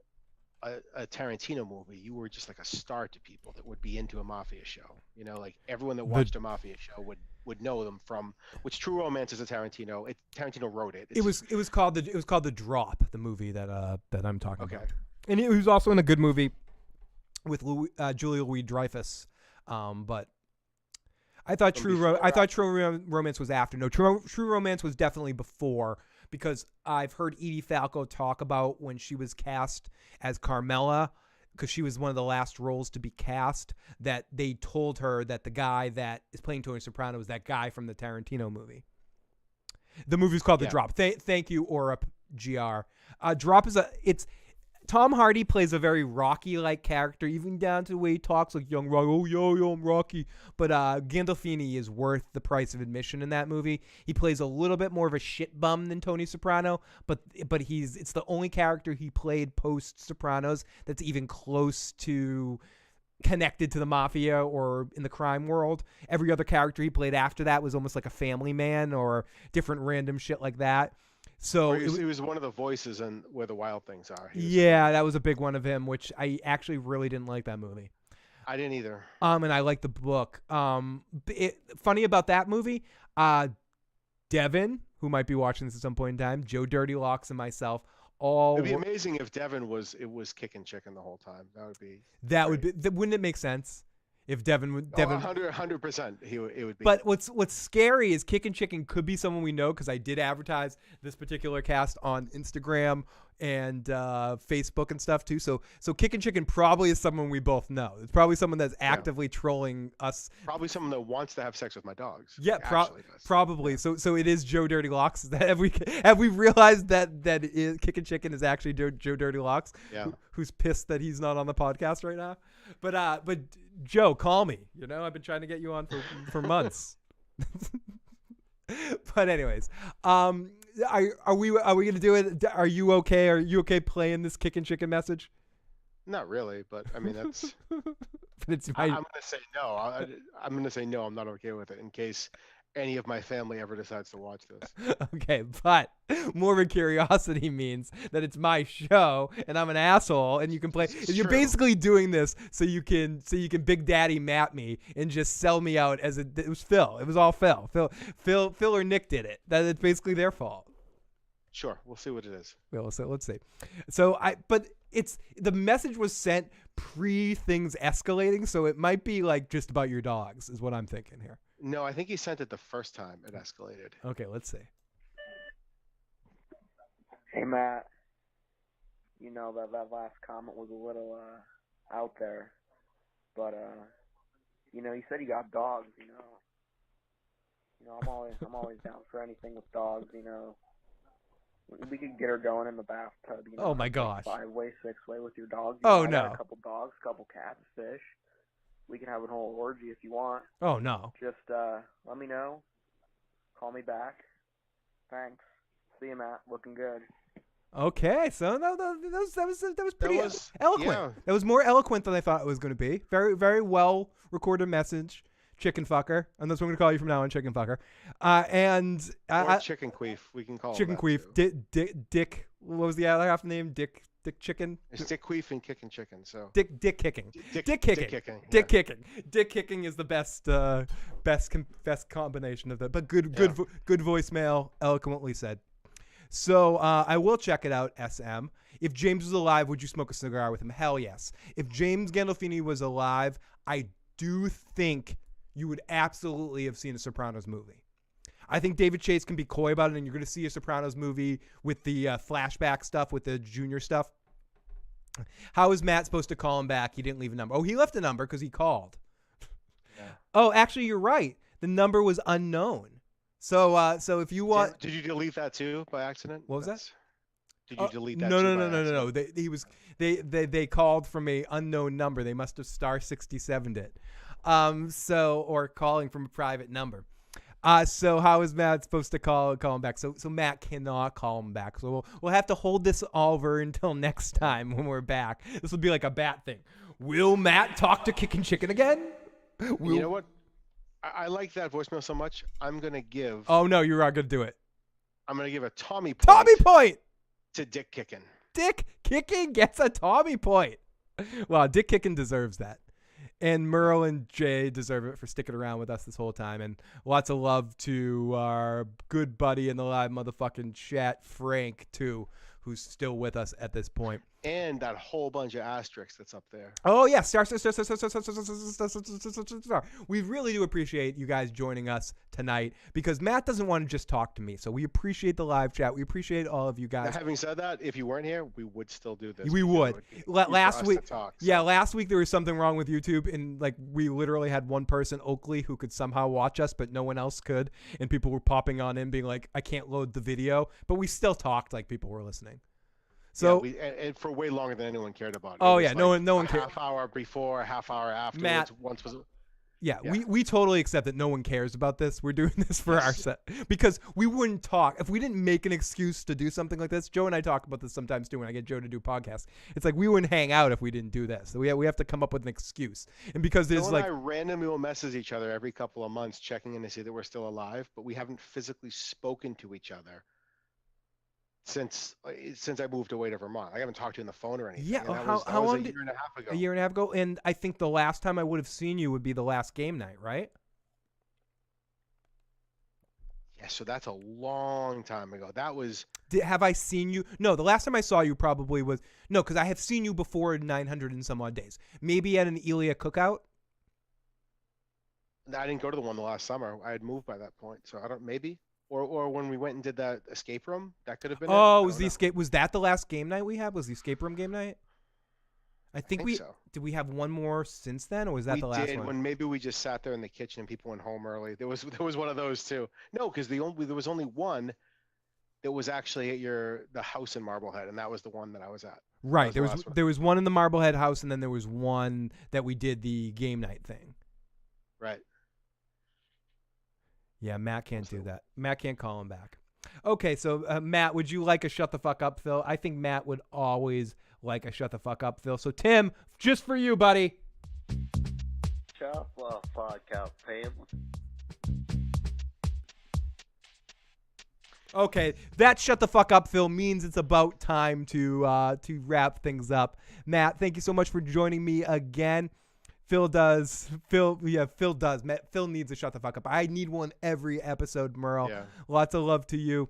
a Tarantino movie, you were just like a star to people that would be into a mafia show. You know, like everyone that watched a mafia show would know them from. Which True Romance is a Tarantino. Tarantino wrote it. It was called The Drop, the movie that I'm talking about. And he was also in a good movie with Julia Louis-Dreyfus. But I thought True Romance was after. No, True Romance was definitely before, because I've heard Edie Falco talk about when she was cast as Carmela, because she was one of the last roles to be cast, that they told her that the guy that is playing Tony Soprano is that guy from the Tarantino movie. The movie's called The Drop. Thank you, Orup GR. Drop is Tom Hardy plays a very Rocky-like character, even down to the way he talks like young Rocky. Oh, yo, I'm Rocky. But Gandolfini is worth the price of admission in that movie. He plays a little bit more of a shit bum than Tony Soprano, but it's the only character he played post-Sopranos that's even close to connected to the mafia or in the crime world. Every other character he played after that was almost like a family man or different random shit like that. So he was one of the voices in Where the Wild Things Are. That was a big one of him, which I actually really didn't like that movie. I didn't either. And I like the book. Funny about that movie, Devin, who might be watching this at some point in time, Joe Dirty Locks and myself, it'd be amazing if Devin was kicking chicken the whole time. That would be. Wouldn't it make sense? If Devin 100%, it would be. But what's scary is Kickin' Chicken could be someone we know, because I did advertise this particular cast on Instagram and Facebook and stuff too. So Kickin' Chicken probably is someone we both know. It's probably someone that's actively trolling us. Probably someone that wants to have sex with my dogs. Yeah, probably. Yeah. So it is Joe Dirty Locks. Have we realized that Kickin' Chicken is actually Joe Dirty Locks? Yeah. Who's pissed that he's not on the podcast right now? But Joe, call me. You know, I've been trying to get you on for months. But anyways, are we gonna do it? Are you okay? Are you okay playing this Kickin' Chicken message? Not really, but I mean that's. But I'm gonna say no. I'm gonna say no. I'm not okay with it in case any of my family ever decides to watch this. Okay, but morbid curiosity means that it's my show and I'm an asshole and you can play. You're basically doing this so you can Big Daddy map me and just sell me out as it was Phil. It was all Phil. Phil or Nick did it. That it's basically their fault. Sure, we'll see what it is. Well, so let's see. But it's the message was sent pre things escalating, so it might be like just about your dogs is what I'm thinking here. No, I think he sent it the first time it escalated. Okay, let's see. Hey, Matt. You know that last comment was a little out there. But you know, you said you got dogs. You know, I'm always down for anything with dogs. You know, we could get her going in the bathtub. You know, Oh my gosh. 5-way, 6-way with your dogs. Oh, I got no. a couple dogs, couple cats, fish. We can have a whole orgy if you want. Oh no. Just let me know. Call me back. Thanks. See you, Matt. Looking good. Okay, so that was pretty eloquent. yeah. That was more eloquent than I thought it was going to be. Very, very well recorded message, chicken fucker, and that's what I'm going to call you from now on, chicken fucker. Or chicken queef. We can call chicken him queef. Dick. What was the other half name? Dick chicken. It's Dick queef and kicking chicken. So Dick kicking. Dick Kicking. kicking. Dick kicking. Dick kicking is the best combination of that. But good voicemail, eloquently said. So I will check it out, SM. If James was alive, would you smoke a cigar with him? Hell yes. If James Gandolfini was alive, I do think you would absolutely have seen a Sopranos movie. I think David Chase can be coy about it, and you're going to see a Sopranos movie with the flashback stuff, with the Junior stuff. How is Matt supposed to call him back? He didn't leave a number. Oh, he left a number because he called. Yeah. Oh, actually, you're right. The number was unknown. So if you want, did you delete that too by accident? What was that? Did you delete that? No. They called from a unknown number. They must have *67'd it. Or calling from a private number. So how is Matt supposed to call him back? So Matt cannot call him back. So we'll have to hold this over until next time when we're back. This will be like a bat thing. Will Matt talk to Kickin' Chicken again? You know what? I like that voicemail so much. I'm gonna give. Oh no, you're not gonna do it. I'm gonna give a Tommy point to Dick Kickin'. Dick Kickin' gets a Tommy point. Wow, Dick Kickin' deserves that. And Merle and Jay deserve it for sticking around with us this whole time. And lots of love to our good buddy in the live motherfucking chat, Frank, too, who's still with us at this point. And that whole bunch of asterisks that's up there. Oh, yeah. Star. We really do appreciate you guys joining us tonight because Matt doesn't want to just talk to me. So we appreciate the live chat. We appreciate all of you guys. Now, having said that, if you weren't here, we would still do this. We would. Last week, talk, so. Yeah, last week there was something wrong with YouTube, and like we literally had one person, Oakley, who could somehow watch us, but no one else could, and people were popping on in, being like, "I can't load the video," but we still talked like people were listening. So and for way longer than anyone cared about it. Oh it yeah, like no one cared. Half hour before, half hour after. Matt, Yeah, we totally accept that no one cares about this. We're doing this for our set because we wouldn't talk if we didn't make an excuse to do something like this. Joe and I talk about this sometimes too when I get Joe to do podcasts. It's like we wouldn't hang out if we didn't do this. So we have to come up with an excuse. And because there's Joe like and I randomly will message each other every couple of months, checking in to see that we're still alive, but we haven't physically spoken to each other since I moved away to Vermont. I haven't talked to you on the phone or anything. Yeah, how long? A year and a half ago. A year and a half ago, and I think the last time I would have seen you would be the last game night, right? Yeah, so that's a long time ago. That was. Have I seen you? No, the last time I saw you probably was because I have seen you before 900 and some odd days. Maybe at an Elia cookout. I didn't go to the one the last summer. I had moved by that point, so I don't. Maybe. Or when we went and did that escape room, that could have been. Oh, was that the last game night we had? Was the escape room game night? I think so. Did we have one more since then, or was that the last one? We did. When maybe we just sat there in the kitchen and people went home early. There was one of those too. No, because there was only one that was actually at the house in Marblehead, and that was the one that I was at. Right. There was one in the Marblehead house, and then there was one that we did the game night thing. Right. Yeah, Matt can't do that. Matt can't call him back. Okay, so Matt, would you like a shut the fuck up, Phil? I think Matt would always like a shut the fuck up, Phil. So Tim, just for you, buddy. Shut the fuck up, Tim. Okay, that shut the fuck up, Phil, means it's about time to wrap things up. Matt, thank you so much for joining me again. Phil does. Matt, Phil needs a shut the fuck up. I need one every episode, Merle. Yeah. Lots of love to you.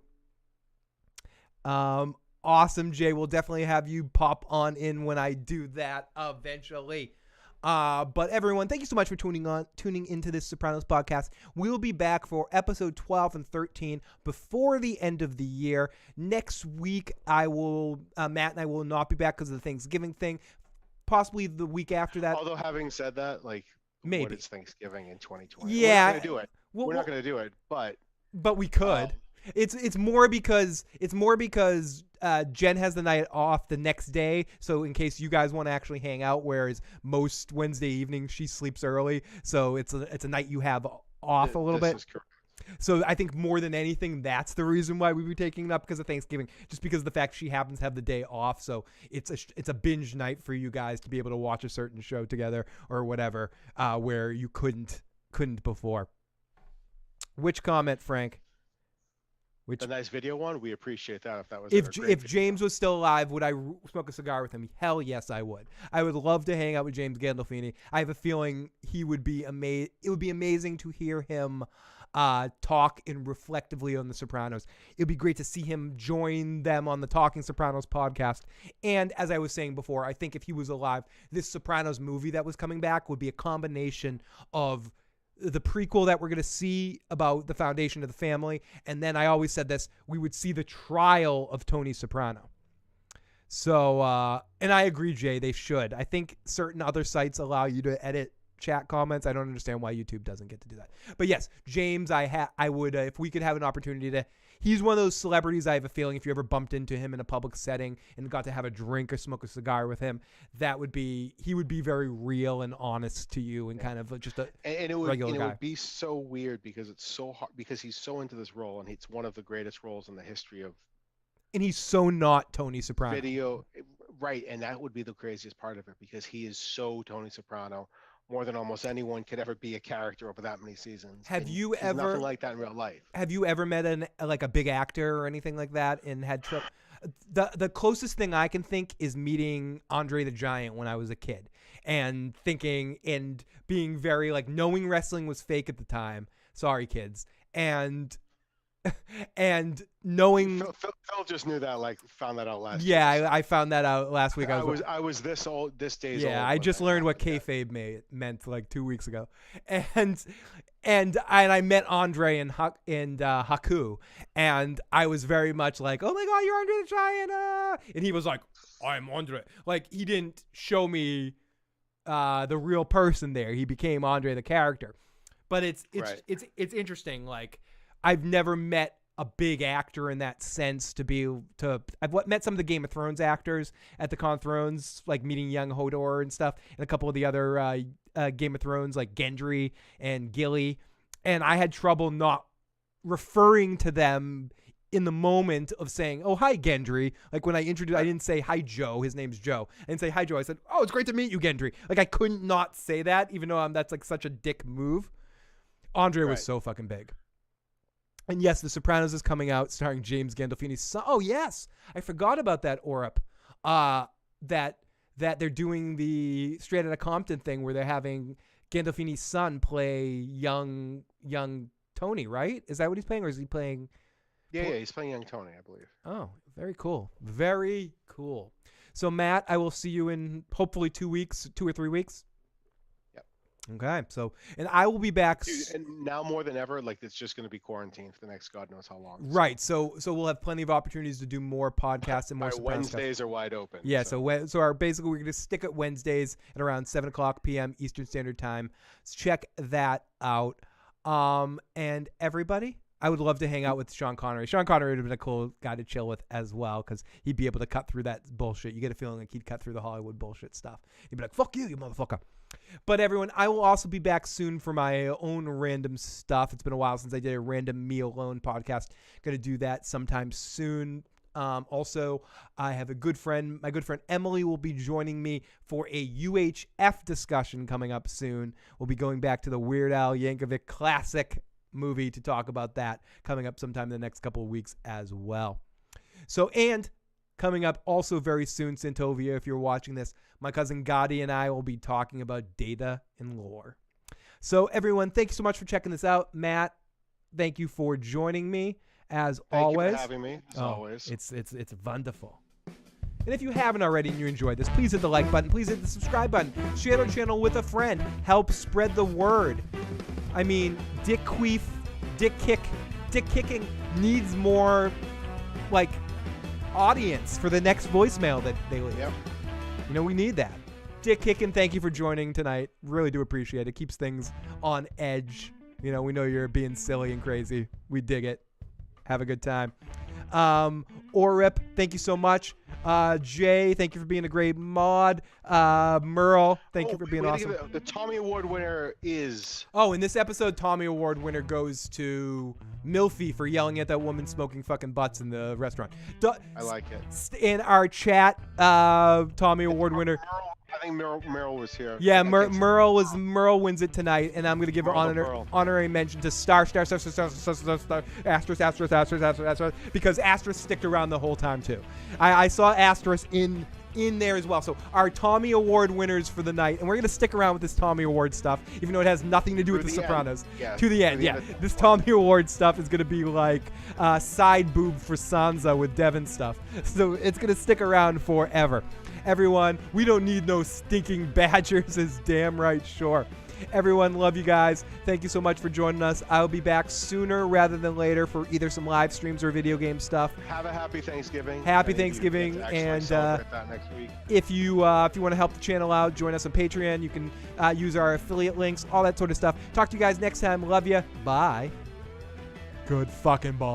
Awesome, Jay. We'll definitely have you pop on in when I do that eventually. But everyone, thank you so much for tuning into this Sopranos podcast. We'll be back for episode 12 and 13 before the end of the year. Next week, Matt and I will not be back because of the Thanksgiving thing. possibly the week after that. Although having said that, like, Maybe. what is Thanksgiving in 2020? Yeah. We're not going to do it. We're not going to do it, but we could. It's more because Jen has the night off the next day, so in case you guys want to actually hang out, whereas most Wednesday evenings she sleeps early, so it's a night you have off a little bit. Is correct. So I think more than anything, that's the reason why we were taking it up, because of Thanksgiving, just because of the fact she happens to have the day off. So it's a binge night for you guys to be able to watch a certain show together or whatever, where you couldn't before. Which comment, Frank? The nice video one, we appreciate that. If that was if James was still alive, would I smoke a cigar with him? Hell yes, I would. I would love to hang out with James Gandolfini. I have a feeling he would be amazing. It would be amazing to hear him talk and reflectively on The Sopranos. It would be great to see him join them on the Talking Sopranos podcast. And as I was saying before, I think if he was alive, this Sopranos movie that was coming back would be a combination of the prequel that we're going to see about the foundation of the family, and then I always said this, we would see the trial of Tony Soprano. So, and I agree, Jay, they should. I think certain other sites allow you to edit chat comments. I don't understand why YouTube doesn't get to do that. But yes, James, I would, if we could have an opportunity to, he's one of those celebrities, I have a feeling if you ever bumped into him in a public setting and got to have a drink or smoke a cigar with him, he would be very real and honest to you and kind of just a regular guy. It would be so weird because it's so hard, because he's so into this role and it's one of the greatest roles in the history of. And he's so not Tony Soprano. Video, right, and that would be the craziest part of it because he is so Tony Soprano. More than almost anyone could ever be a character over that many seasons. Have you ever nothing like that in real life? Have you ever met a big actor or anything like that and had trouble? The closest thing I can think is meeting Andre the Giant when I was a kid and thinking and being very knowing wrestling was fake at the time. Sorry, kids. And knowing Phil just knew that, found that out last. Yeah, I found that out last week. I was this days old. Yeah, I just learned what kayfabe meant 2 weeks ago, and I met Andre and Haku, and I was very much like, oh my god, you're Andre the Giant, and he was like, I'm Andre. He didn't show me the real person there. He became Andre the character, but it's interesting. I've never met a big actor in that sense I've met some of the Game of Thrones actors at the Con Thrones, meeting young Hodor and stuff, and a couple of the other Game of Thrones like Gendry and Gilly, and I had trouble not referring to them in the moment of saying, oh, hi, Gendry. When I introduced, I didn't say, hi, Joe. His name's Joe. I didn't say, hi, Joe. I said, oh, it's great to meet you, Gendry. I couldn't not say that, even though that's such a dick move. Andre was so fucking big. And yes, The Sopranos is coming out, starring James Gandolfini's son. Oh yes, I forgot about that, Orup. That they're doing the Straight Outta Compton thing where they're having Gandolfini's son play young Tony, right? Is that what he's playing, or is he playing? Yeah, he's playing young Tony, I believe. Oh, very cool, very cool. So Matt, I will see you in hopefully 2 or 3 weeks. Okay, so, and I will be back. Dude, and now more than ever, it's just going to be quarantine for the next God knows how long. Right, so we'll have plenty of opportunities to do more podcasts and more. Wednesdays are wide open. Yeah, so basically we're going to stick at Wednesdays at around 7:00 p.m. Eastern Standard Time. So check that out. And everybody, I would love to hang out with Sean Connery. Sean Connery would have been a cool guy to chill with as well, because he'd be able to cut through that bullshit. You get a feeling like he'd cut through the Hollywood bullshit stuff. He'd be like, fuck you, you motherfucker. But everyone, I will also be back soon for my own random stuff. It's been a while since I did a random me alone podcast. Going to do that sometime soon. Also, I have my good friend Emily will be joining me for a UHF discussion coming up soon. We'll be going back to the Weird Al Yankovic classic movie to talk about that coming up sometime in the next couple of weeks as well. So, and coming up also very soon, Santovia, if you're watching this, my cousin Gotti and I will be talking about data and lore. So everyone, thank you so much for checking this out. Matt, thank you for joining me as always. Thank you for having me as always. It's wonderful. And if you haven't already and you enjoyed this, please hit the like button. Please hit the subscribe button. Share our channel with a friend. Help spread the word. I mean, dick kicking needs more audience for the next voicemail that they leave. Yep. We need that. Dick Hicken, thank you for joining tonight. Really do appreciate it. Keeps things on edge. You know, we know you're being silly and crazy. We dig it. Have a good time. Orip, thank you so much. Jay, thank you for being a great mod. Merle, thank you for being awesome. The Tommy Award winner is... Oh, in this episode, Tommy Award winner goes to Milfy for yelling at that woman smoking fucking butts in the restaurant. I like it. In our chat, Tommy Award winner... I think Merle was here. Yeah, Merle wins it tonight, and I'm gonna give an honorary mention to Star, asterisk, because Asterisk sticked around the whole time too. I saw Asterisk in there as well. So our Tommy Award winners for the night, and we're gonna stick around with this Tommy Award stuff, even though it has nothing to do with the Sopranos. Yeah, to the end, yeah. This Tommy Award stuff is gonna be like side boob for Sansa with Devin stuff. So it's gonna stick around forever. Everyone, we don't need no stinking badgers, is damn right sure. Everyone, love you guys. Thank you so much for joining us. I'll be back sooner rather than later for either some live streams or video game stuff. Have a happy Thanksgiving. Happy Thanksgiving, and that next week. if you want to help the channel out, join us on Patreon. You can use our affiliate links, all that sort of stuff. Talk to you guys next time. Love you. Bye. Good fucking ball.